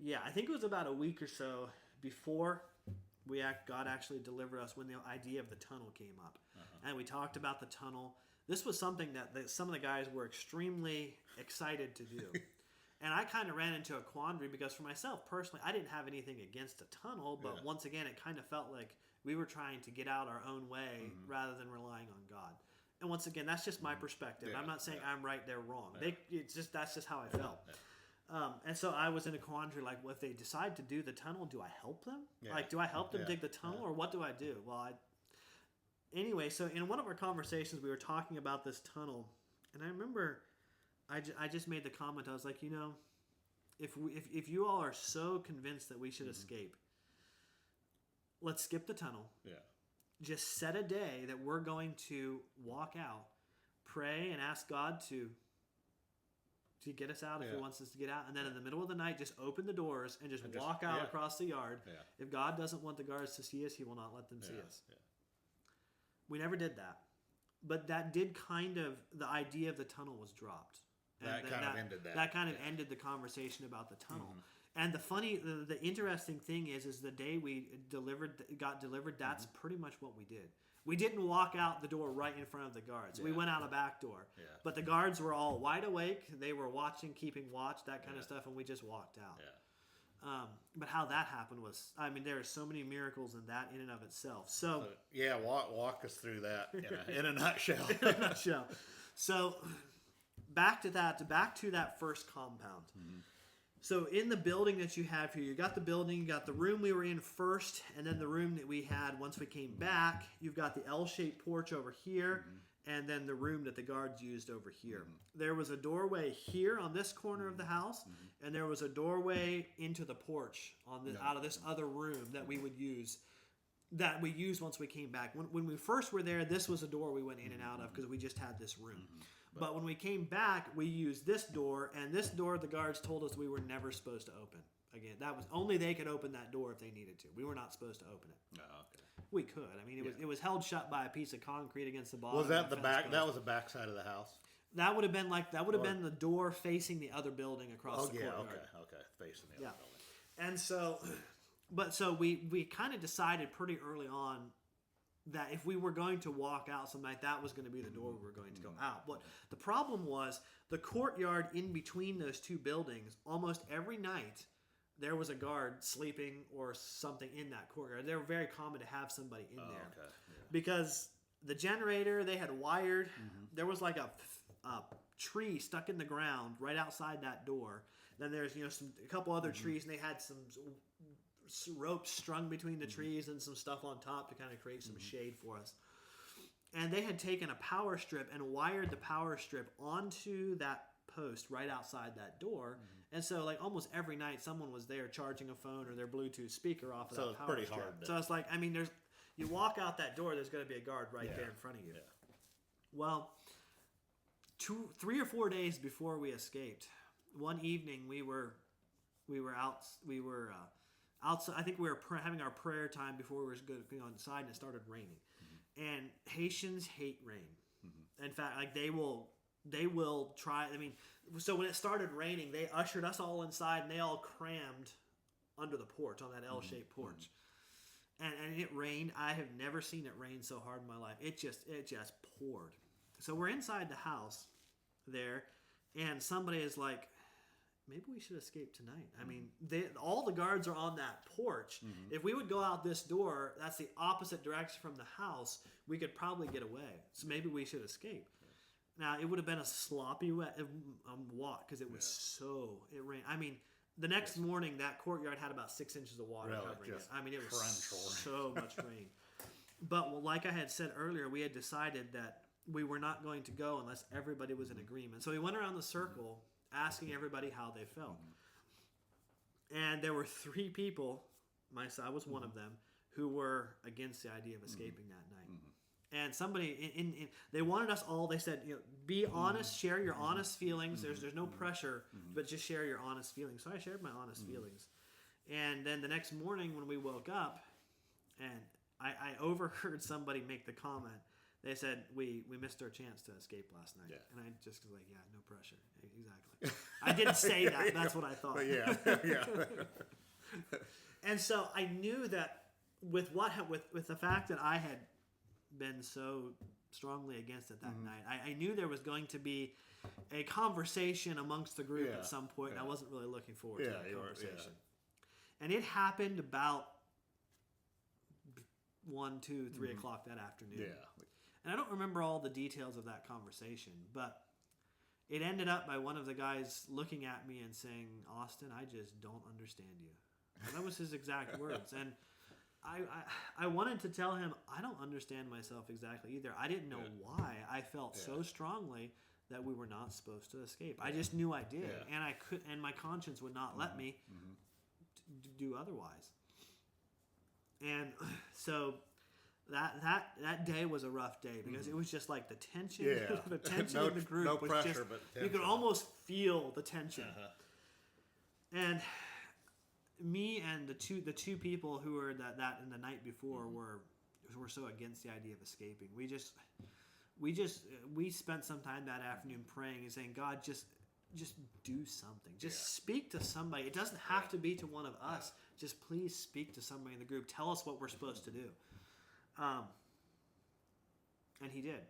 A: I think it was about a week or so before God actually delivered us, when the idea of the tunnel came up. And we talked about the tunnel. This was something that some of the guys were extremely excited to do. And I kind of ran into a quandary, because for myself personally, I didn't have anything against a tunnel, but once again, it kind of felt like we were trying to get out our own way rather than relying on God. And once again, that's just my perspective. I'm not saying I'm right, they're wrong. That's just how I felt. And so I was in a quandary, like, well, if they decide to do the tunnel, do I help them? Like, do I help them dig the tunnel, or what do I do? Well, anyway, so in one of our conversations, we were talking about this tunnel, and I remember I just made the comment. I was like, if you all are so convinced that we should escape, let's skip the tunnel.
B: Yeah.
A: Just set a day that we're going to walk out, pray, and ask God to get us out if He wants us to get out. And then in the middle of the night, just open the doors and just walk out across the yard. Yeah. If God doesn't want the guards to see us, He will not let them see us. Yeah. We never did that. But that did the idea of the tunnel was dropped. And that kind of ended that. That kind of ended the conversation about the tunnel. And the interesting thing is the day we got delivered, that's pretty much what we did. We didn't walk out the door right in front of the guards. Yeah. We went out a back door. Yeah. But the guards were all wide awake. They were watching, keeping watch, that kind of stuff, and we just walked out. Yeah. But how that happened was, there are so many miracles in that in and of itself. So
B: walk us through that in a nutshell.
A: In a nutshell. So back to that first compound. Mm-hmm. So in the building that you have here, you got the building, you got the room we were in first, and then the room that we had once we came back. You've got the L-shaped porch over here, and then the room that the guards used over here. There was a doorway here on this corner of the house, and there was a doorway into the porch out of this other room that we would use. That we used once we came back. When we first were there, this was a door we went in and out of because we just had this room. But when we came back, we used this door, and this door the guards told us we were never supposed to open. Again, that was only they could open that door if they needed to. We were not supposed to open it. Oh, okay. We could. It was held shut by a piece of concrete against the bottom.
B: Was that the back? That was the back side of the house.
A: That would have been been the door facing the other building across the courtyard.
B: Okay, facing the other building.
A: And so, we kind of decided pretty early on that if we were going to walk out some night, that was going to be the door we were going to go out. But the problem was the courtyard in between those two buildings, almost every night, there was a guard sleeping or something in that courtyard. They were very common to have somebody in there. Because the generator they had wired, there was like a tree stuck in the ground right outside that door. Then there's a couple other trees, and they had some ropes strung between the trees and some stuff on top to kind of create some shade for us. And they had taken a power strip and wired the power strip onto that post right outside that door. And so almost every night someone was there charging a phone or their Bluetooth speaker off of that power strip. So it's pretty hard. So it's like, you walk out that door, there's going to be a guard right there in front of you. Yeah. Well, 3 or 4 days before we escaped, one evening we were outside. I think we were having our prayer time before we were going outside, and it started raining. And Haitians hate rain. In fact, they will try. So when it started raining, they ushered us all inside, and they all crammed under the porch on that L-shaped porch. And it rained. I have never seen it rain so hard in my life. It just poured. So we're inside the house there, and somebody is like, maybe we should escape tonight. All the guards are on that porch. If we would go out this door, that's the opposite direction from the house, we could probably get away. So maybe we should escape. Now, it would have been a sloppy walk because it was it rained. The next morning, that courtyard had about 6 inches of water covering it. It was so much rain. But like I had said earlier, we had decided that we were not going to go unless everybody was in agreement. So we went around the circle asking everybody how they felt. And there were 3 people, I was one of them, who were against the idea of escaping that night. And somebody, they wanted us all, they said, be honest, share your honest feelings. There's no pressure, but just share your honest feelings. So I shared my honest feelings. And then the next morning when we woke up, and I overheard somebody make the comment, they said, we missed our chance to escape last night. Yeah. And I just was like, yeah, no pressure. Exactly. I didn't say that. That's what I thought.
B: But yeah.
A: And so I knew that with the fact that I had been so strongly against it that night, I knew there was going to be a conversation amongst the group at some point, and I wasn't really looking forward to that conversation. And it happened about 1, 2, 3 o'clock that afternoon. Yeah. And I don't remember all the details of that conversation, but it ended up by one of the guys looking at me and saying, "Austin, I just don't understand you." And that was his exact words. And I wanted to tell him, I don't understand myself exactly either. I didn't know why I felt so strongly that we were not supposed to escape. I just knew I did, and I could, and my conscience would not let me do otherwise. And so that day was a rough day because it was just like the tension the tension in the group was pressure, just you could almost feel the tension. And me and the two people who were that in the night before were so against the idea of escaping. We spent some time that afternoon praying and saying, God, just do something. Just speak to somebody. It doesn't have to be to one of us. Just please speak to somebody in the group. Tell us what we're supposed to do. And he did.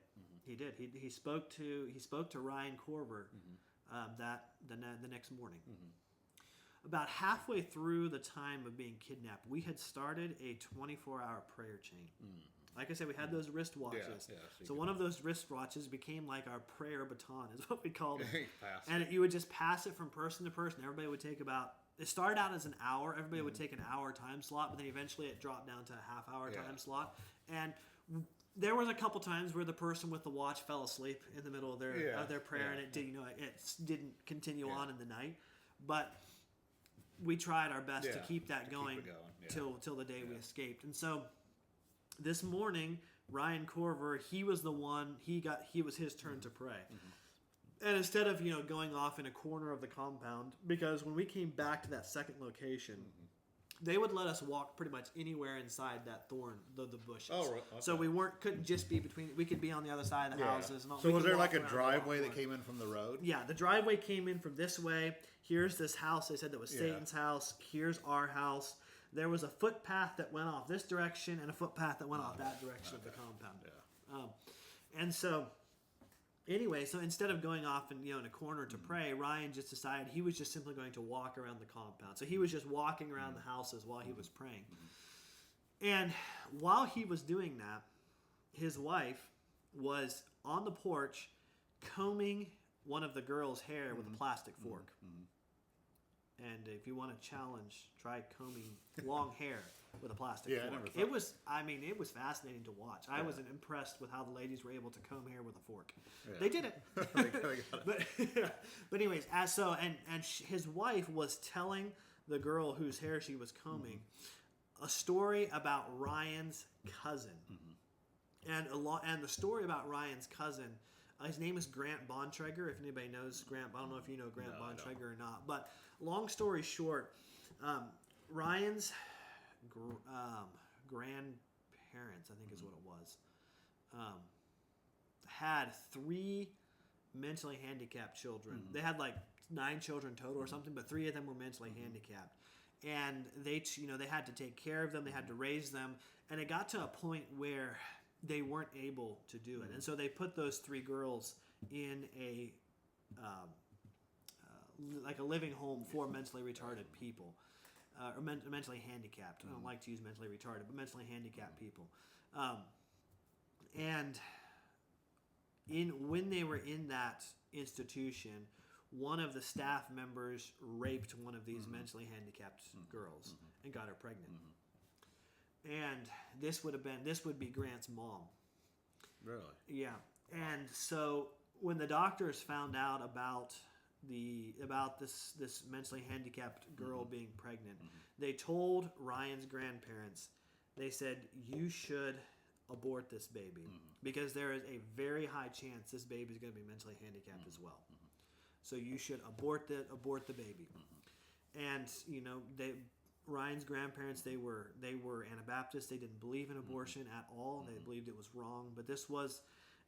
A: He did. He spoke to Ryan Corver the next morning. About halfway through the time of being kidnapped, we had started a 24-hour prayer chain. Like I said, we had those wristwatches. So one of those wristwatches became like our prayer baton, is what we called it. And you would just pass it from person to person. Everybody would take it started out as an hour. Everybody would take an hour time slot, but then eventually it dropped down to a half-hour time slot. And there was a couple times where the person with the watch fell asleep in the middle of their prayer, and it didn't continue on in the night. But we tried our best to keep that going, till the day we escaped. And so this morning, Ryan Corver, he was the one, it was his turn to pray. And instead of, going off in a corner of the compound, because when we came back to that second location, they would let us walk pretty much anywhere inside that thorn, the bushes. Oh, right. Okay. So we couldn't just be we could be on the other side of the houses. And
B: so was there like a driveway that came in from the road?
A: Yeah, the driveway came in from this way. Here's this house. They said that was Satan's house. Here's our house. There was a footpath that went off this direction and a footpath that went off that direction of the compound. And so, anyway, so instead of going off in a corner to pray, Ryan just decided he was just simply going to walk around the compound. So he was just walking around the houses while he was praying. And while he was doing that, his wife was on the porch combing one of the girls' hair with a plastic fork. And if you want to challenge, try combing long hair with a plastic fork. It was fascinating to watch. I was impressed with how the ladies were able to comb hair with a fork. They did it. But anyways, his wife was telling the girl whose hair she was combing a story about Ryan's cousin. And the story about Ryan's cousin, his name is Grant Bontrager. If anybody knows Grant, I don't know if you know Grant Bontrager or not. But long story short, Ryan's grandparents, I think is what it was, had 3 mentally handicapped children. They had like 9 children total or something, but 3 of them were mentally handicapped. And they had to take care of them. They had to raise them. And it got to a point where they weren't able to do it. And so they put those 3 girls in a like a living home for mentally retarded people, or mentally handicapped. I don't like to use mentally retarded, but mentally handicapped people. And when they were in that institution, one of the staff members raped one of these mentally handicapped girls and got her pregnant. And this would be Grant's mom.
B: Really?
A: Yeah. And so when the doctors found out about this mentally handicapped girl being pregnant, they told Ryan's grandparents, they said, you should abort this baby because there is a very high chance this baby is going to be mentally handicapped as well. So you should abort the baby. And Ryan's grandparents, they were Anabaptists. They didn't believe in abortion at all. They believed it was wrong. But this was,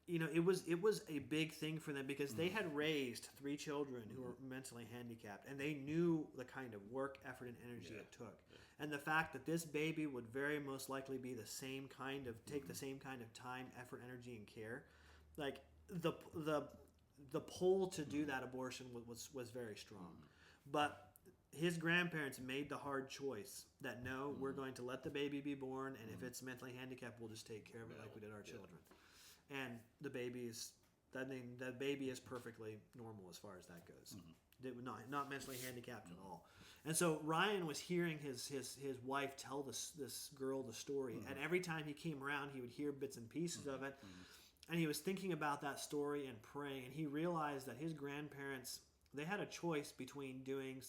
A: it was a big thing for them because they had raised 3 children who were mentally handicapped, and they knew the kind of work, effort, and energy it took. And the fact that this baby would very most likely be the same kind of take the same kind of time, effort, energy, and care, like the pull to do that abortion was very strong. But his grandparents made the hard choice that no, we're going to let the baby be born, and if it's mentally handicapped, we'll just take care of it like we did our children. And the baby is perfectly normal as far as that goes. Not mentally handicapped at all. And so Ryan was hearing his wife tell this girl the story, and every time he came around, he would hear bits and pieces of it, and he was thinking about that story and praying, and he realized that his grandparents, they had a choice between doing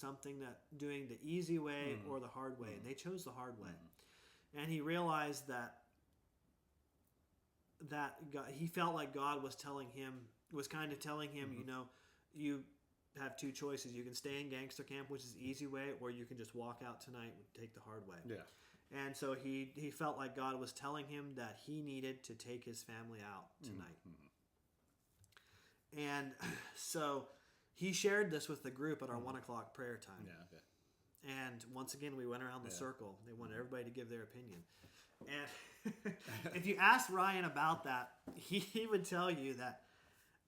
A: the easy way or the hard way, and they chose the hard way. and he realized that God, he felt like God was kind of telling him, you have two choices. You can stay in gangster camp, which is the easy way, or you can just walk out tonight and take the hard way.
B: Yeah.
A: And so he felt like God was telling him that he needed to take his family out tonight. Mm-hmm. And so he shared this with the group at our 1 o'clock prayer time.
B: Yeah, okay.
A: And once again, we went around the circle. They wanted everybody to give their opinion. And if you ask Ryan about that, he would tell you that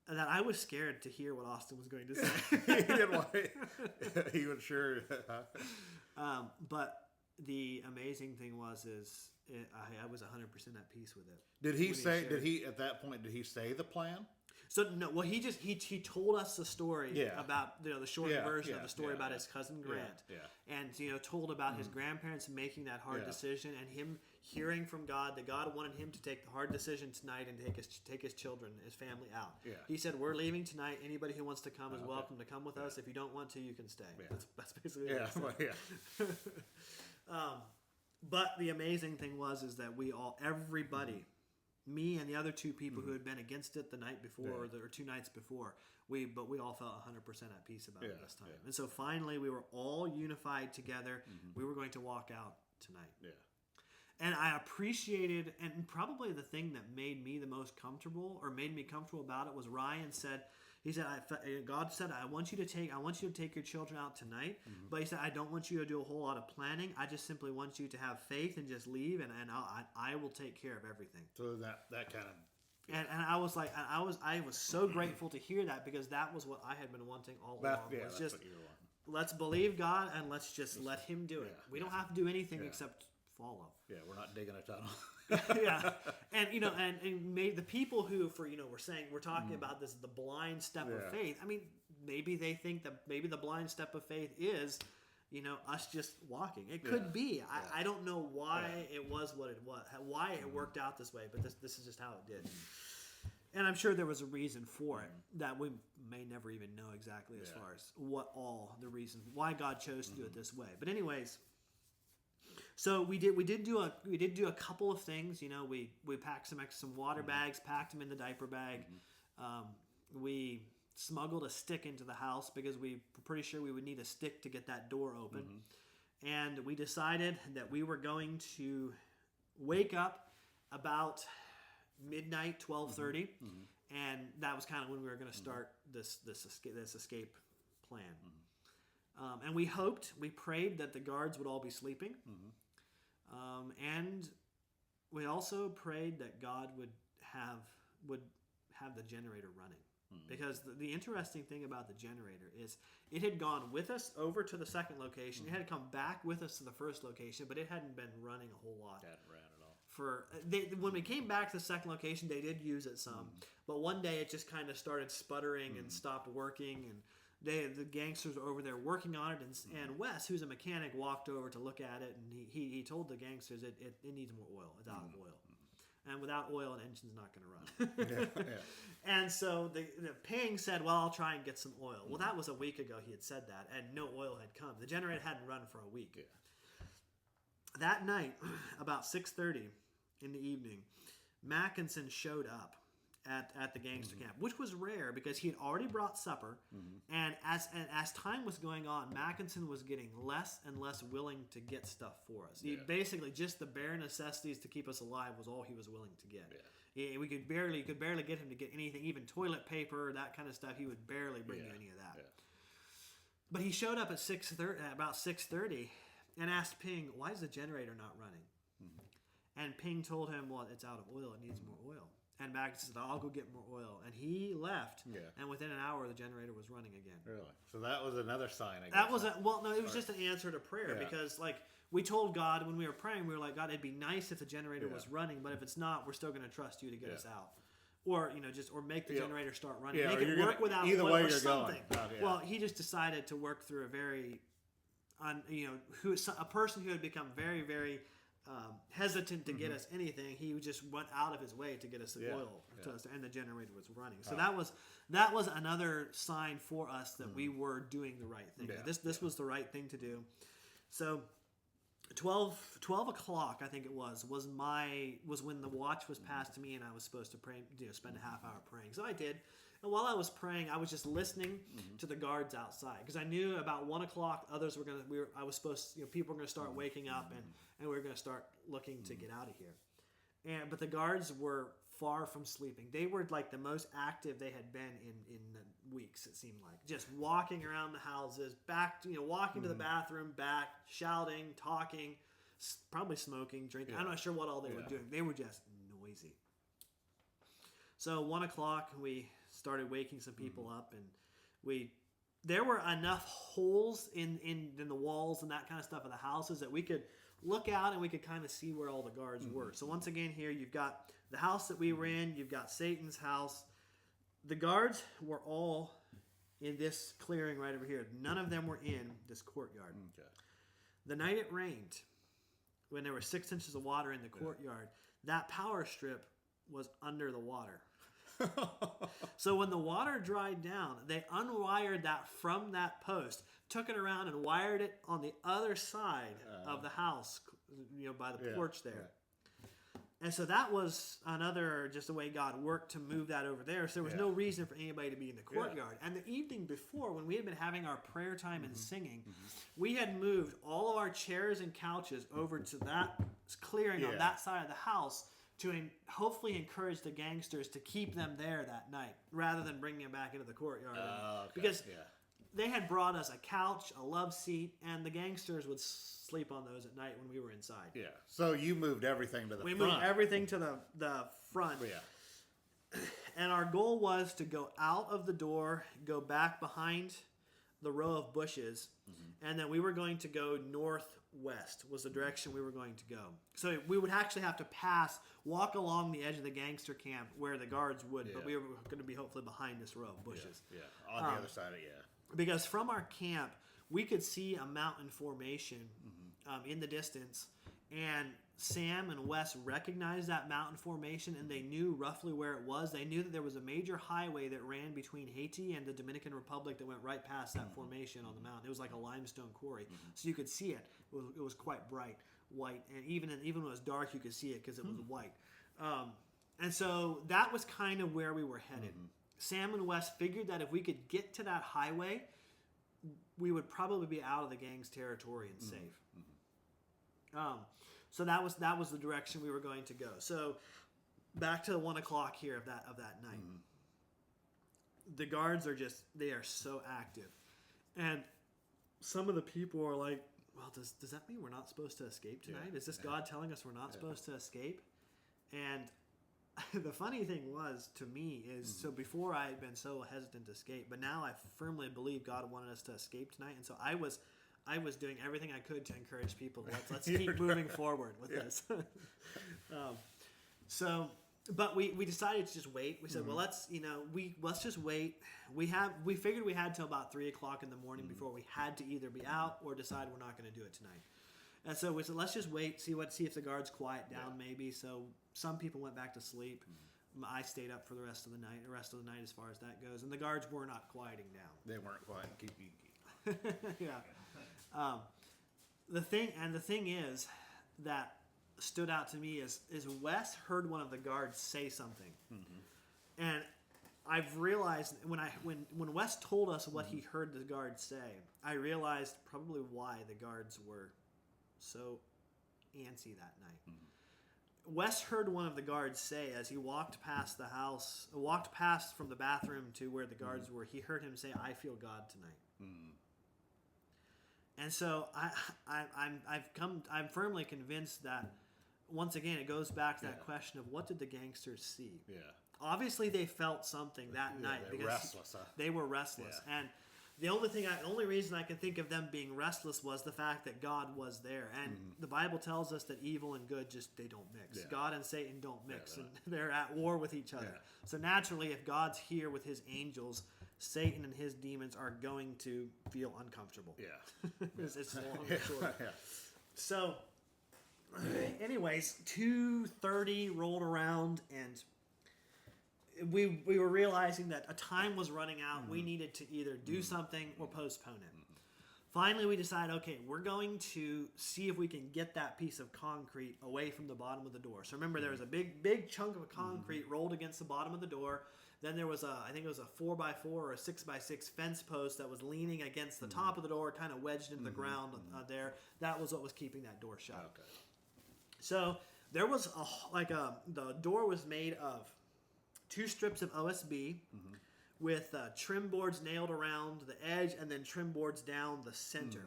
A: I was scared to hear what Austin was going to say.
B: He didn't want it. He was sure.
A: But the amazing thing was, I was 100% at peace with it.
B: Did he say? Did he at that point? Did he say the plan?
A: So no, well, he told us the story about the short version of the story about his cousin Grant, and told about his grandparents making that hard decision, and him hearing from God that God wanted him to take the hard decision tonight and take his children, his family out. Yeah. He said, "We're leaving tonight. Anybody who wants to come is welcome to come with us. If you don't want to, you can stay." Yeah. That's basically what he said. But the amazing thing is that everybody. Me and the other two people who had been against it the night before or 2 nights before, we all felt 100% at peace about it this time. Yeah. And so finally we were all unified together. Mm-hmm. We were going to walk out tonight. Yeah. And I appreciated, and probably the thing that made me the most comfortable or made me comfortable about it was Ryan said, God said, I want you to take your children out tonight. Mm-hmm. But he said, I don't want you to do a whole lot of planning. I just simply want you to have faith and just leave, and I will take care of everything.
B: So that kind of,
A: and I was like, I was so grateful to hear that, because that was what I had been wanting all along.
B: That's just, what you were wanting.
A: Let's believe God and let's just let Him do it. We don't have to do anything except follow.
B: Yeah, we're not digging a tunnel.
A: Yeah, and and maybe the people who we're talking about this, the blind step of faith. I mean, maybe they think that maybe the blind step of faith is, us just walking. It could be. I don't know why it was what it was, why it worked out this way, but this is just how it did. And I'm sure there was a reason for it that we may never even know exactly as far as what all the reason why God chose to do it this way. But anyways. So we did do a couple of things. We packed some water bags, packed them in the diaper bag. We smuggled a stick into the house because we were pretty sure we would need a stick to get that door open. And we decided that we were going to wake up about midnight, 12:30, and that was kind of when we were going to start this escape plan. And we prayed that the guards would all be sleeping. And we also prayed that God would have the generator running. Because the interesting thing about the generator is it had gone with us over to the second location. It had come back with us to the first location, but it hadn't been running a whole lot.
B: Hadn't ran at all.
A: When we came back to the second location, they did use it some. But one day it just kind of started sputtering and stopped working, and the gangsters were over there working on it, and Wes, who's a mechanic, walked over to look at it, and he told the gangsters it needs more oil. It's out of oil. And without oil, an engine's not going to run. And so the Ping said, well, I'll try and get some oil. Well, that was a week ago he had said that, and no oil had come. The generator hadn't run for a week. That night, about 6:30 in the evening, Mackinson showed up at the gangster camp, which was rare because he had already brought supper, and as time was going on, Mackinson was getting less and less willing to get stuff for us. He basically just the bare necessities to keep us alive was all he was willing to get. We could barely get him to get anything, even toilet paper, that kind of stuff. He would barely bring you any of that. But he showed up at about 6:30, and asked Ping, "Why is the generator not running?" And Ping told him, "Well, it's out of oil. It needs more oil." And Max said, "I'll go get more oil." And he left. And within an hour, the generator was running again.
B: Really? So that was another sign, I guess.
A: That was it was just an answer to prayer because, we told God when we were praying, we were like, God, it'd be nice if the generator was running, but if it's not, we're still going to trust you to get us out. Or, or make the generator start running. Make it work without oil or something. Well, he just decided to work through a very, a person who had become very, very hesitant to get us anything. He just went out of his way to get us the oil, and the generator was running. So that was another sign for us that we were doing the right thing. This was the right thing to do. So 12 o'clock, I think it was when the watch was passed to me, and I was supposed to pray, spend a half hour praying. So I did. And while I was praying, I was just listening to the guards outside, because I knew about 1 o'clock others were gonna. People were gonna start waking up, and we were gonna start looking to get out of here. But the guards were far from sleeping. They were like the most active they had been in weeks. It seemed like, just walking around the houses, back, walking to the bathroom, back, shouting, talking, probably smoking, drinking. I'm not sure what all they were doing. They were just noisy. So 1 o'clock, we started waking some people up, and there were enough holes in the walls and that kind of stuff of the houses that we could look out and we could kind of see where all the guards were. So once again, here you've got the house that we were in, you've got Satan's house. The guards were all in this clearing right over here. None of them were in this courtyard. Okay. The night it rained, when there were 6 inches of water in the courtyard, that power strip was under the water. So when the water dried down, they unwired that from that post, took it around and wired it on the other side of the house, by the porch there. And so that was another, just the way God worked to move that over there. So there was no reason for anybody to be in the courtyard. And the evening before, when we had been having our prayer time and singing, we had moved all of our chairs and couches over to that clearing on that side of the house to hopefully encourage the gangsters to keep them there that night, rather than bringing them back into the courtyard. Because they had brought us a couch, a love seat, and the gangsters would sleep on those at night when we were inside.
B: Yeah. So you moved everything to the front.
A: We moved everything to the front.
B: Yeah.
A: And our goal was to go out of the door, go back behind the row of bushes, and then we were going to go northwest was the direction we were going to go. So we would actually have to walk along the edge of the gangster camp where the guards would, but we were going to be hopefully behind this row of bushes.
B: Yeah, on the other side of it,
A: Because from our camp, we could see a mountain formation in the distance, and Sam and Wes recognized that mountain formation, and they knew roughly where it was. They knew that there was a major highway that ran between Haiti and the Dominican Republic that went right past that formation on the mountain. It was like a limestone quarry, so you could see it. It was quite bright white, and even when it was dark, you could see it because it was white. And so that was kind of where we were headed. Sam and Wes figured that if we could get to that highway, we would probably be out of the gang's territory and safe. So that was the direction we were going to go. So back to 1 o'clock here of that night. The guards they are so active. And some of the people are like, well, does that mean we're not supposed to escape tonight? Is this God telling us we're not supposed to escape? And the funny thing was, to me, is so before I had been so hesitant to escape, but now I firmly believe God wanted us to escape tonight. And so I was doing everything I could to encourage people. Let's keep moving forward with this. But we decided to just wait. We said, well, let's just wait. We figured we had till about 3 o'clock in the morning before we had to either be out or decide we're not going to do it tonight. And so we said, let's just wait, see if the guards quiet down maybe. So some people went back to sleep. I stayed up for the rest of the night as far as that goes. And the guards were not quieting down.
B: They weren't quieting.
A: Yeah. The thing is that stood out to me is Wes heard one of the guards say something. And I've realized when Wes told us what he heard the guards say, I realized probably why the guards were so antsy that night. Wes heard one of the guards say, as he walked past from the bathroom to where the guards were, he heard him say, "I feel God tonight." And so I'm firmly convinced that, once again, it goes back to that question of what did the gangsters see? Yeah. Obviously, they felt something that night because restless, they were restless. Yeah. And the only reason I can think of them being restless was the fact that God was there. And the Bible tells us that evil and good they don't mix. Yeah. God and Satan don't mix, and they're at war with each other. Yeah. So naturally, if God's here with his angels, Satan and his demons are going to feel uncomfortable. Yeah. It's long and short. Yeah. So, anyways, 2:30 rolled around, and we were realizing that a time was running out. We needed to either do something or postpone it. finally we decided, okay, we're going to see if we can get that piece of concrete away from the bottom of the door. So remember, there was a big chunk of concrete rolled against the bottom of the door. Then there was I think it was a 4x4 or a 6x6 fence post that was leaning against the top of the door, kind of wedged into the ground there. That was what was keeping that door shut. Okay. So there was the door was made of 2 strips of OSB with trim boards nailed around the edge and then trim boards down the center.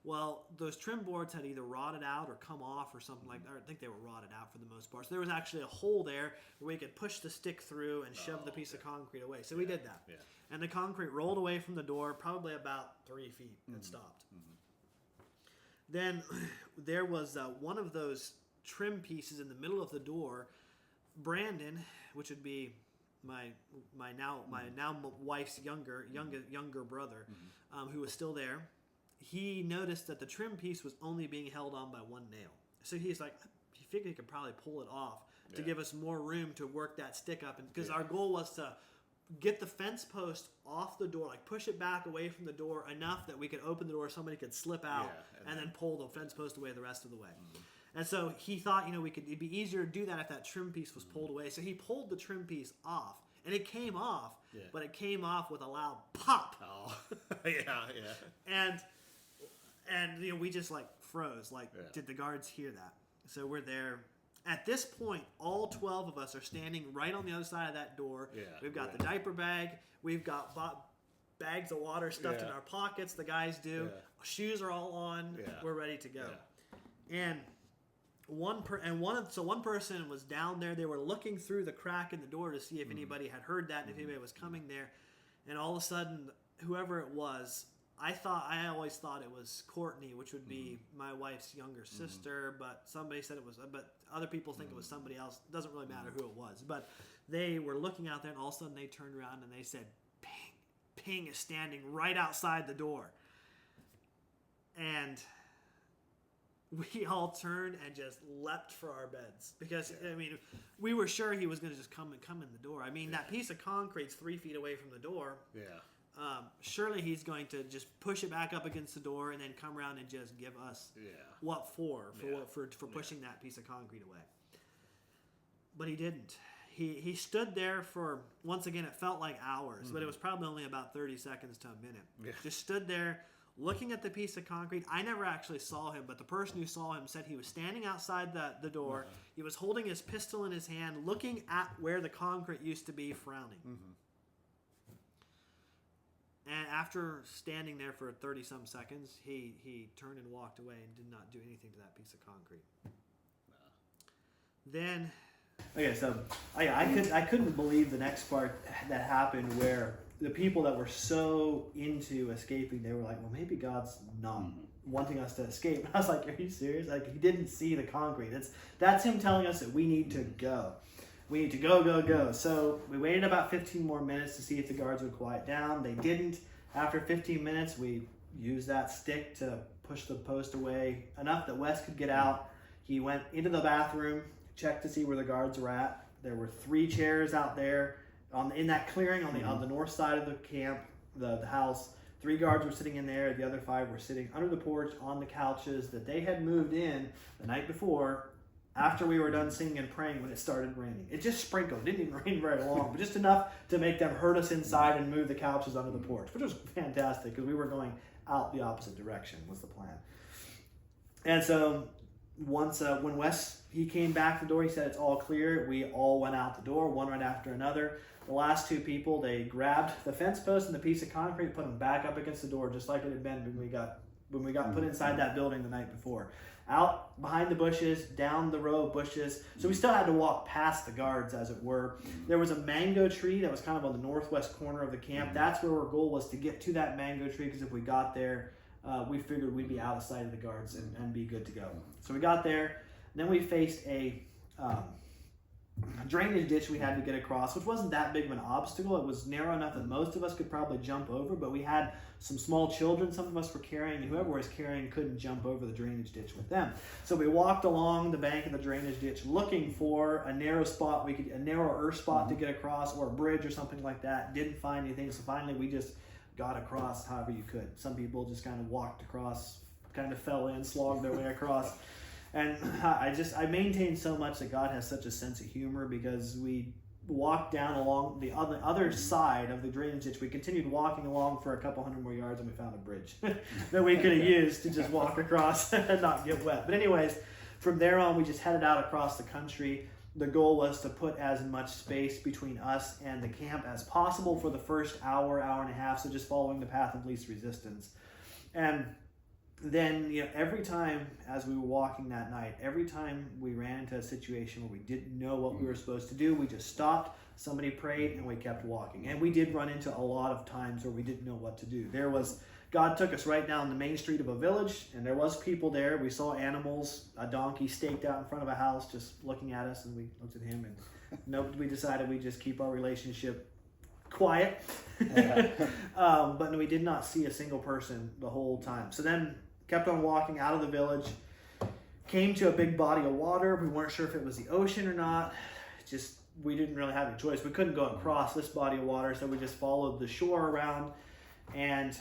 A: Well, those trim boards had either rotted out or come off or something like that. I think they were rotted out for the most part. So there was actually a hole there where we could push the stick through and shove the piece of concrete away. So we did that. Yeah. And the concrete rolled away from the door probably about 3 feet and stopped. Then there was one of those trim pieces in the middle of the door. Brandon, which would be my now wife's younger brother, who was still there. He noticed that the trim piece was only being held on by one nail. So he's like, he figured he could probably pull it off to give us more room to work that stick up. And because our goal was to get the fence post off the door, like push it back away from the door enough that we could open the door, somebody could slip out and then pull the fence post away the rest of the way. And so he thought, it'd be easier to do that if that trim piece was pulled away. So he pulled the trim piece off. And it came off, but it came off with a loud pop.
B: Oh, yeah.
A: And we just froze. Did the guards hear that? So we're there. At this point, all 12 of us are standing right on the other side of that door. Yeah, we've got the diaper bag. We've got bags of water stuffed in our pockets. The guys do. Yeah. Shoes are all on. Yeah. We're ready to go. Yeah. And one person was down there. They were looking through the crack in the door to see if anybody had heard that and if anybody was coming there. And all of a sudden, whoever it was, I always thought it was Courtney, which would be my wife's younger sister, but somebody said it was, but other people think it was somebody else. It doesn't really matter who it was. But they were looking out there, and all of a sudden they turned around and they said, "Ping, Ping is standing right outside the door." And we all turned and just leapt for our beds because we were sure he was going to just come in the door. That piece of concrete's 3 feet away from the door. Yeah. Surely he's going to just push it back up against the door and then come around and just give us what for pushing that piece of concrete away. But he didn't. He stood there for, once again, it felt like hours, but it was probably only about 30 seconds to a minute. Yeah. Just stood there looking at the piece of concrete. I never actually saw him, but the person who saw him said he was standing outside the door. He was holding his pistol in his hand, looking at where the concrete used to be, frowning. And after standing there for 30-some seconds, he turned and walked away and did not do anything to that piece of concrete. Then, okay, so I couldn't believe the next part that happened where the people that were so into escaping, they were like, well, maybe God's not wanting us to escape. And I was like, are you serious? He didn't see the concrete. That's him telling us that we need to go. We need to go. So we waited about 15 more minutes to see if the guards would quiet down. They didn't. After 15 minutes, we used that stick to push the post away enough that Wes could get out. He went into the bathroom, checked to see where the guards were at. There were 3 chairs out there in that clearing on the north side of the camp, the house. 3 guards were sitting in there. The other 5 were sitting under the porch on the couches that they had moved in the night before. After we were done singing and praying when it started raining. It just sprinkled. It didn't even rain very long, but just enough to make them herd us inside and move the couches under the porch, which was fantastic because we were going out the opposite direction was the plan. And so once when Wes, he came back the door, he said it's all clear. We all went out the door, one right after another. The last 2 people, they grabbed the fence post and the piece of concrete, put them back up against the door just like it had been when we got put inside that building the night before. Out behind the bushes, down the row of bushes. So we still had to walk past the guards, as it were. There was a mango tree that was kind of on the northwest corner of the camp. That's where our goal was, to get to that mango tree, because if we got there, we figured we'd be out of sight of the guards and be good to go. So we got there. Then we faced a drainage ditch we had to get across, which wasn't that big of an obstacle. It was narrow enough that most of us could probably jump over, but we had some small children some of us were carrying, and whoever was carrying couldn't jump over the drainage ditch with them. So we walked along the bank of the drainage ditch looking for a narrower spot to get across, or a bridge or something like that. Didn't find anything, so finally we just got across however you could. Some people just kind of walked across, kind of fell in, slogged their way across. And I maintain so much that God has such a sense of humor, because we walked down along the other side of the drainage ditch. We continued walking along for a couple hundred more yards, and we found a bridge that we could have used to just walk across and not get wet. But anyways, from there on, we just headed out across the country. The goal was to put as much space between us and the camp as possible for the first hour and a half, so just following the path of least resistance. And then, every time as we were walking that night, every time we ran into a situation where we didn't know what we were supposed to do, we just stopped, somebody prayed, and we kept walking. And we did run into a lot of times where we didn't know what to do. God took us right down the main street of a village, and there was people there. We saw animals, a donkey staked out in front of a house just looking at us, and we looked at him, and we decided we'd just keep our relationship quiet. But we did not see a single person the whole time. So then kept on walking out of the village, came to a big body of water. We weren't sure if it was the ocean or not. We didn't really have a choice. We couldn't go across this body of water, so we just followed the shore around. And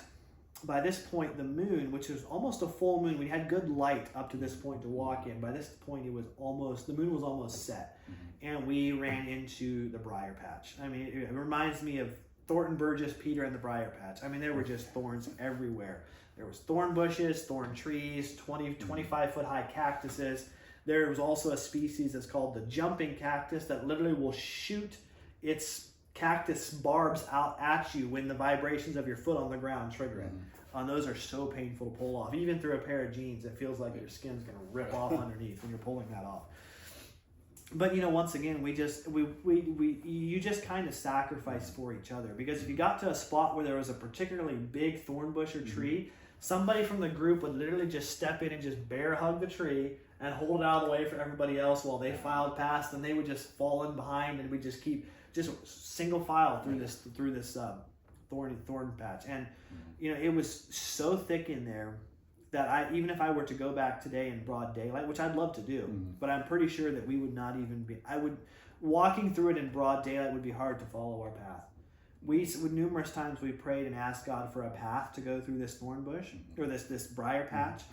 A: by this point, the moon, which was almost a full moon, we had good light up to this point to walk in. By this point, the moon was almost set. And we ran into the briar patch. I mean, it reminds me of Thornton Burgess, Peter and the Briar Patch. I mean, there were just thorns everywhere. There was thorn bushes, thorn trees, 25-foot high cactuses. There was also a species that's called the jumping cactus that literally will shoot its cactus barbs out at you when the vibrations of your foot on the ground trigger it. And those are so painful to pull off. Even through a pair of jeans, it feels like your skin's going to rip off underneath when you're pulling that off. But once again, you just kind of sacrifice for each other, because if you got to a spot where there was a particularly big thorn bush or tree, somebody from the group would literally just step in and just bear hug the tree and hold it out of the way for everybody else while they filed past, and they would just fall in behind, and we just keep single file through this thorn patch. And it was so thick in there that even if I were to go back today in broad daylight, which I'd love to do, but I'm pretty sure that we would not even be. Walking through it in broad daylight would be hard to follow our path. Numerous times we prayed and asked God for a path to go through this thorn bush or this briar patch.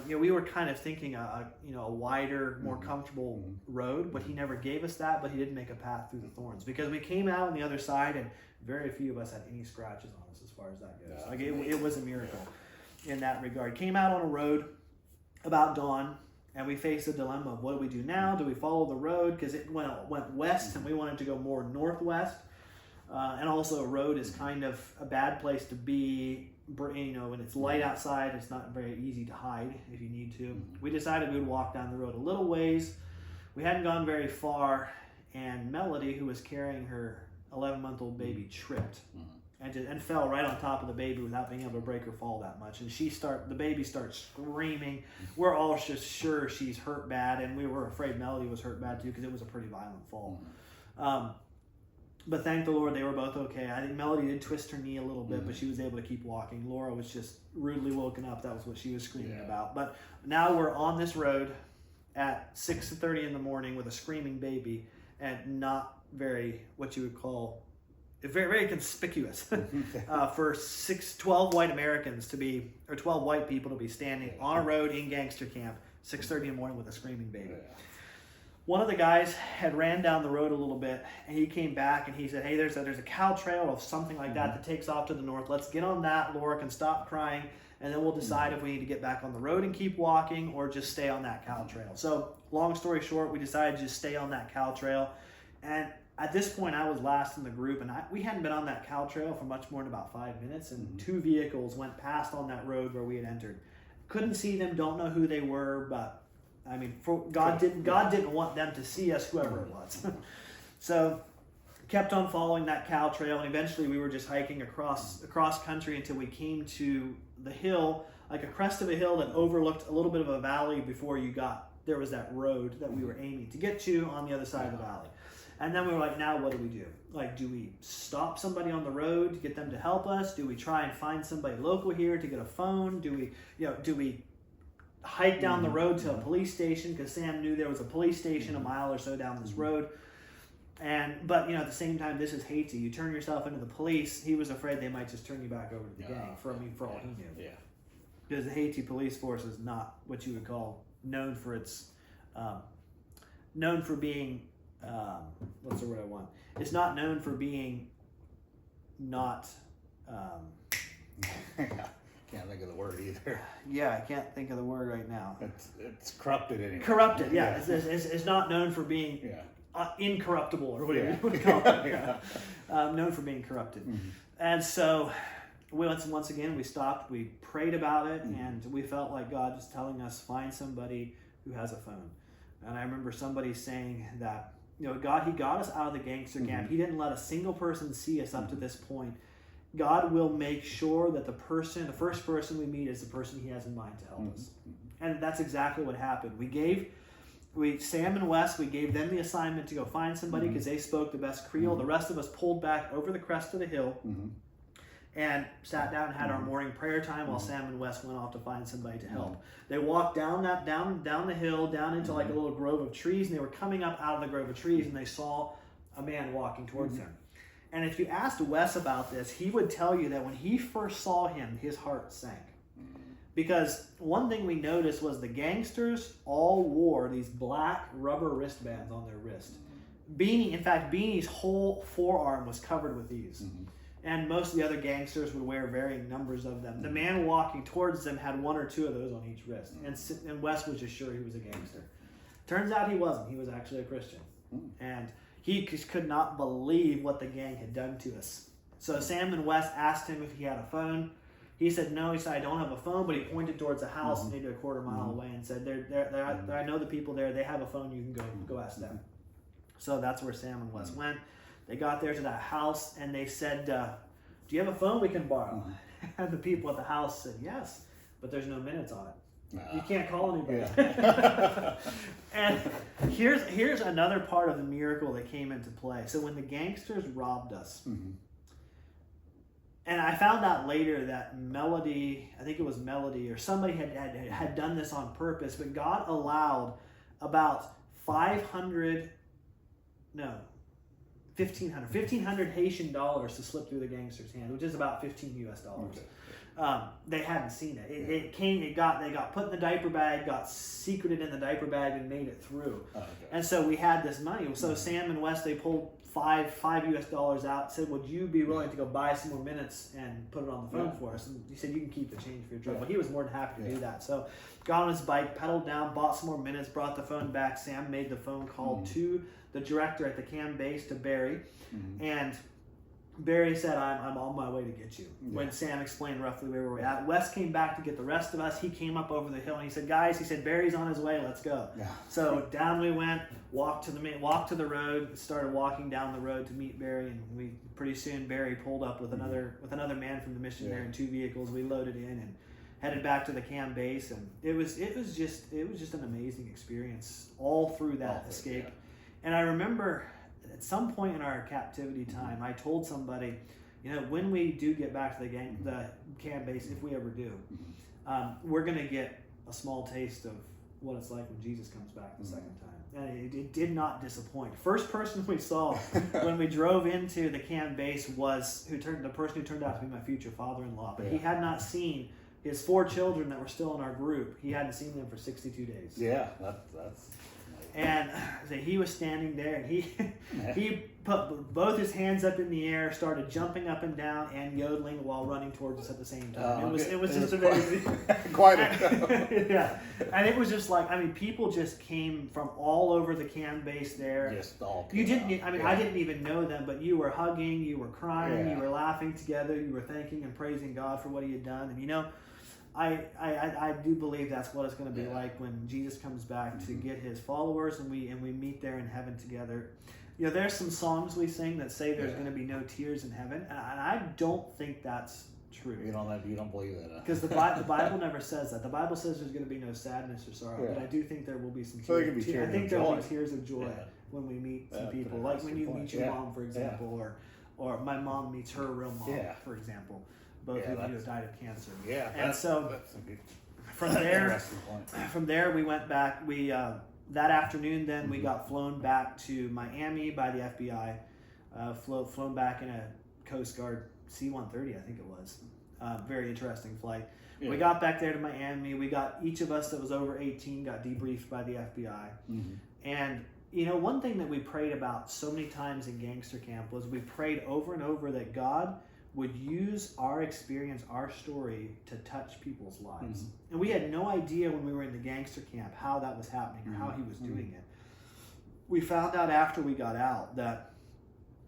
A: We were kind of thinking a wider, more comfortable road, but He never gave us that. But He did make a path through the thorns, because we came out on the other side, and very few of us had any scratches on us as far as that goes. It was a miracle in that regard. Came out on a road about dawn, and we faced a dilemma of what do we do now? Do we follow the road, because it went west, and we wanted to go more northwest? And also, a road is kind of a bad place to be. When it's light outside, it's not very easy to hide if you need to. We decided we would walk down the road a little ways. We hadn't gone very far, and Melody, who was carrying her 11-month-old baby, tripped and fell right on top of the baby without being able to break her fall that much. And the baby starts screaming. We're all just sure she's hurt bad, and we were afraid Melody was hurt bad too, because it was a pretty violent fall. But thank the Lord, they were both okay. I think Melody did twist her knee a little bit, but she was able to keep walking. Laura was just rudely woken up. That was what she was screaming about. But now we're on this road at 6:30 in the morning with a screaming baby, and not very, what you would call, very, very conspicuous for 12 white Americans to be, or 12 white people to be standing on a road in gangster camp, 6:30 in the morning with a screaming baby. One of the guys had ran down the road a little bit, and he came back and he said, hey, there's a cow trail or something like that takes off to the north. Let's get on that. Laura can stop crying, and then we'll decide if we need to get back on the road and keep walking or just stay on that cow trail. So long story short, we decided to just stay on that cow trail. And at this point, I was last in the group, and we hadn't been on that cow trail for much more than about 5 minutes, and 2 vehicles went past on that road where we had entered. Couldn't see them, don't know who they were, but I mean, God didn't want them to see us, whoever it was. So kept on following that cow trail, and eventually we were just hiking across country until we came to the hill, like a crest of a hill that overlooked a little bit of a valley before there was that road that we were aiming to get to on the other side of the valley. And then we were like, now what do? Like, do we stop somebody on the road to get them to help us? Do we try and find somebody local here to get a phone? Do we hike down the road to a police station, because Sam knew there was a police station a mile or so down this road? But at the same time, this is Haiti. You turn yourself into the police. He was afraid they might just turn you back over to the gang for all he knew.
B: Yeah.
A: Because the Haiti police force is not what you would call known for its being what's the word I want? It's not known for being not.
B: Can't think of the word either.
A: Yeah, I can't think of the word right now.
B: It's corrupted anyway.
A: Corrupted, yeah. It's not known for being incorruptible or whatever you would call it. Known for being corrupted. Mm-hmm. And so once again, we stopped, we prayed about it, and we felt like God was telling us, find somebody who has a phone. And I remember somebody saying that, God, He got us out of the gangster camp. He didn't let a single person see us up to this point. God will make sure that the first person we meet is the person He has in mind to help us. And that's exactly what happened. Sam and Wes, we gave them the assignment to go find somebody because they spoke the best Creole. The rest of us pulled back over the crest of the hill and sat down and had our morning prayer time while Sam and Wes went off to find somebody to help. They walked down the hill, down into like a little grove of trees, and they were coming up out of the grove of trees, and they saw a man walking towards them. And if you asked Wes about this, he would tell you that when he first saw him, his heart sank. Because one thing we noticed was the gangsters all wore these black rubber wristbands on their wrist. Beanie's whole forearm was covered with these. And most of the other gangsters would wear varying numbers of them. The man walking towards them had one or two of those on each wrist. And Wes was just sure he was a gangster. Turns out he wasn't. He was actually a Christian. And he just could not believe what the gang had done to us. So Sam and Wes asked him if he had a phone. He said no. He said, I don't have a phone, but he pointed towards a house maybe a quarter mile away and said, I know the people there. They have a phone. You can go ask them. So that's where Sam and Wes went. They got there to that house, and they said, do you have a phone we can borrow? And the people at the house said, yes, but there's no minutes on it. You can't call anybody. And here's another part of the miracle that came into play. So when the gangsters robbed us, and I found out later that Melody, I think it was Melody, or somebody had done this on purpose, but God allowed about 1,500 Haitian dollars to slip through the gangsters' hands, which is about $15 US. They hadn't seen it. They got put in the diaper bag, got secreted in the diaper bag, and made it through. And so we had this money. So Sam and Wes, they pulled $5 US out, said, would you be willing to go buy some more minutes and put it on the phone for us? And he said, you can keep the change for your trouble. He was more than happy to do that. So got on his bike, pedaled down, bought some more minutes, brought the phone back. Sam made the phone call to the director at the CAM base, to Barry, and Barry said, I'm on my way to get you. When Sam explained roughly where we were at, Wes came back to get the rest of us. He came up over the hill and he said, guys, Barry's on his way, let's go. So down we went, walked to the road, started walking down the road to meet Barry, and pretty soon Barry pulled up with another man from the mission there in 2 vehicles. We loaded in and headed back to the CAM base, and it was just an amazing experience all through that escape. And I remember at some point in our captivity time, I told somebody, when we do get back to the CAM base, if we ever do, we're going to get a small taste of what it's like when Jesus comes back the second time. And it did not disappoint. First person we saw when we drove into the CAM base was the person who turned out to be my future father-in-law. But he had not seen his 4 children that were still in our group. He hadn't seen them for 62 days.
B: Yeah, that's...
A: And so he was standing there, and he put both his hands up in the air, started jumping up and down and yodeling while running towards us at the same time. It was just amazing.
B: Quite a
A: yeah, and it was just like, people just came from all over the CAM base there.
B: Just all.
A: You didn't. I didn't even know them, but you were hugging, you were crying, you were laughing together, you were thanking and praising God for what He had done, and I do believe that's what it's going to be like when Jesus comes back to get His followers, and we meet there in heaven together. There's some songs we sing that say there's going to be no tears in heaven, and I don't think that's true.
B: You don't believe that?
A: Because the Bible never says that. The Bible says there's going to be no sadness or sorrow, but I do think there will be some tears.
B: So there can be tears.
A: I think there will be tears of joy when we meet some people, like when you meet your mom, for example, or my mom meets her real mom, for example. Both of you died of cancer.
B: Yeah,
A: and so
B: that's a good,
A: from there we went back. that afternoon, then we got flown back to Miami by the FBI. Flown back in a Coast Guard C-130, I think it was. Very interesting flight. Yeah. We got back there to Miami. We got, each of us that was over 18 got debriefed by the FBI. And one thing that we prayed about so many times in gangster camp was we prayed over and over that God would use our experience, our story, to touch people's lives. And we had no idea when we were in the gangster camp how that was happening or how he was doing it. We found out after we got out that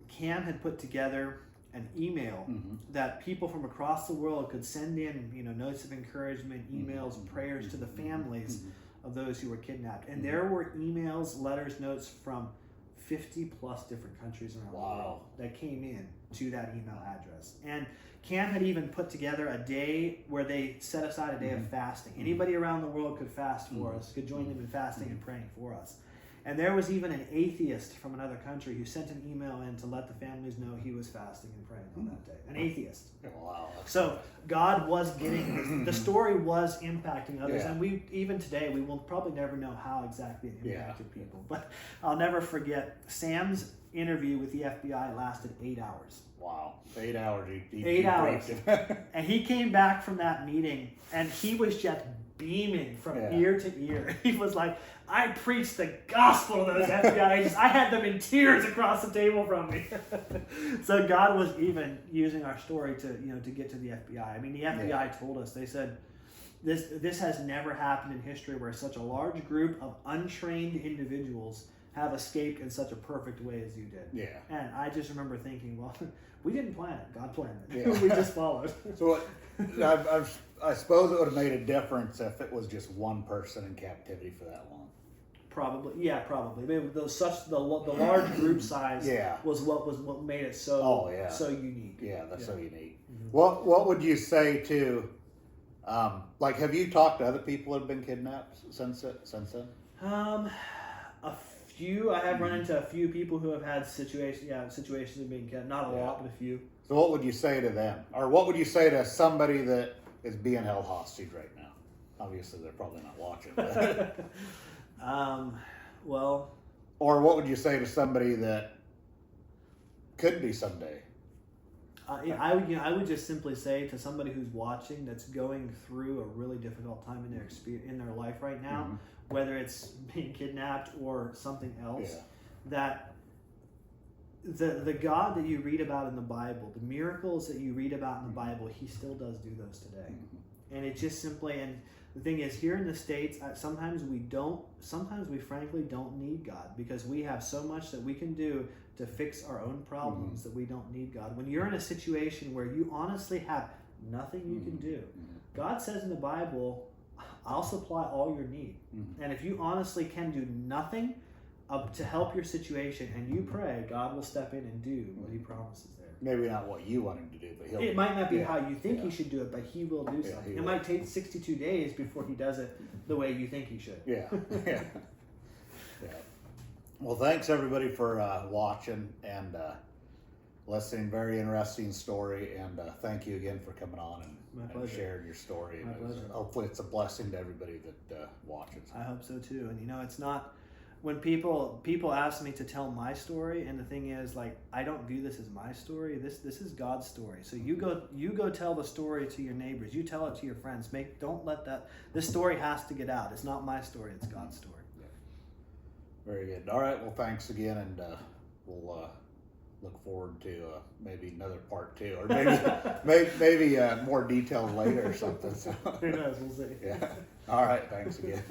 A: Cam had put together an email that people from across the world could send in, notes of encouragement, emails, prayers to the families of those who were kidnapped. And there were emails, letters, notes from 50 plus different countries around the world that came in to that email address. And Cam had even put together a day where they set aside a day of fasting. Anybody around the world could fast for us, could join them in fasting and praying for us. And there was even an atheist from another country who sent an email in to let the families know he was fasting and praying on that day. An atheist.
B: Wow.
A: So God was getting, the story was impacting others. And we, even today, we will probably never know how exactly it impacted people. But I'll never forget, Sam's interview with the FBI lasted 8 hours.
B: Wow. 8 hours.
A: 8 hours. And he came back from that meeting and he was just beaming from ear to ear. He was like, I preached the gospel to those FBI agents. I had them in tears across the table from me. So God was even using our story to get to the FBI. I mean, the FBI told us, they said, this has never happened in history where such a large group of untrained individuals have escaped in such a perfect way as you did.
B: Yeah.
A: And I just remember thinking, well, we didn't plan it. God planned it. We just followed.
B: So I suppose it would have made a difference if it was just one person in captivity for that long.
A: Probably. The large group size was what made it so unique.
B: Yeah, that's so unique. What would you say to, have you talked to other people that have been kidnapped since then?
A: A few. I have run into a few people who have had situations of being kidnapped. Not a lot, but a few.
B: So what would you say to them? Or what would you say to somebody that is being held hostage right now? Obviously, they're probably not watching. But or what would you say to somebody that could be someday?
A: I would just simply say to somebody who's watching that's going through a really difficult time in their life right now, whether it's being kidnapped or something else, that the God that you read about in the Bible, the miracles that you read about in the Bible, he still does do those today. And it just simply, and the thing is, here in the States, sometimes we frankly don't need God because we have so much that we can do to fix our own problems that we don't need God. When you're in a situation where you honestly have nothing you can do, God says in the Bible, I'll supply all your need. And if you honestly can do nothing to help your situation and you pray, God will step in and do what he promises there.
B: Maybe not what you want him to do, but he'll.
A: It might not be how you think he should do it, but he will do something. It might take 62 days before he does it the way you think he should.
B: Yeah. Well, thanks everybody for watching and listening. Very interesting story, and thank you again for coming on and sharing your story.
A: My pleasure.
B: Hopefully, it's a blessing to everybody that watches.
A: I hope so too. And it's not. When people ask me to tell my story, and the thing is, I don't view this as my story. This is God's story. So you go tell the story to your neighbors. You tell it to your friends. Don't let this story has to get out. It's not my story. It's God's story. Yeah.
B: Very good. All right. Well, thanks again, and we'll look forward to maybe another part 2, or maybe more details later or something. So.
A: Who knows? We'll see.
B: Yeah. All right. Thanks again.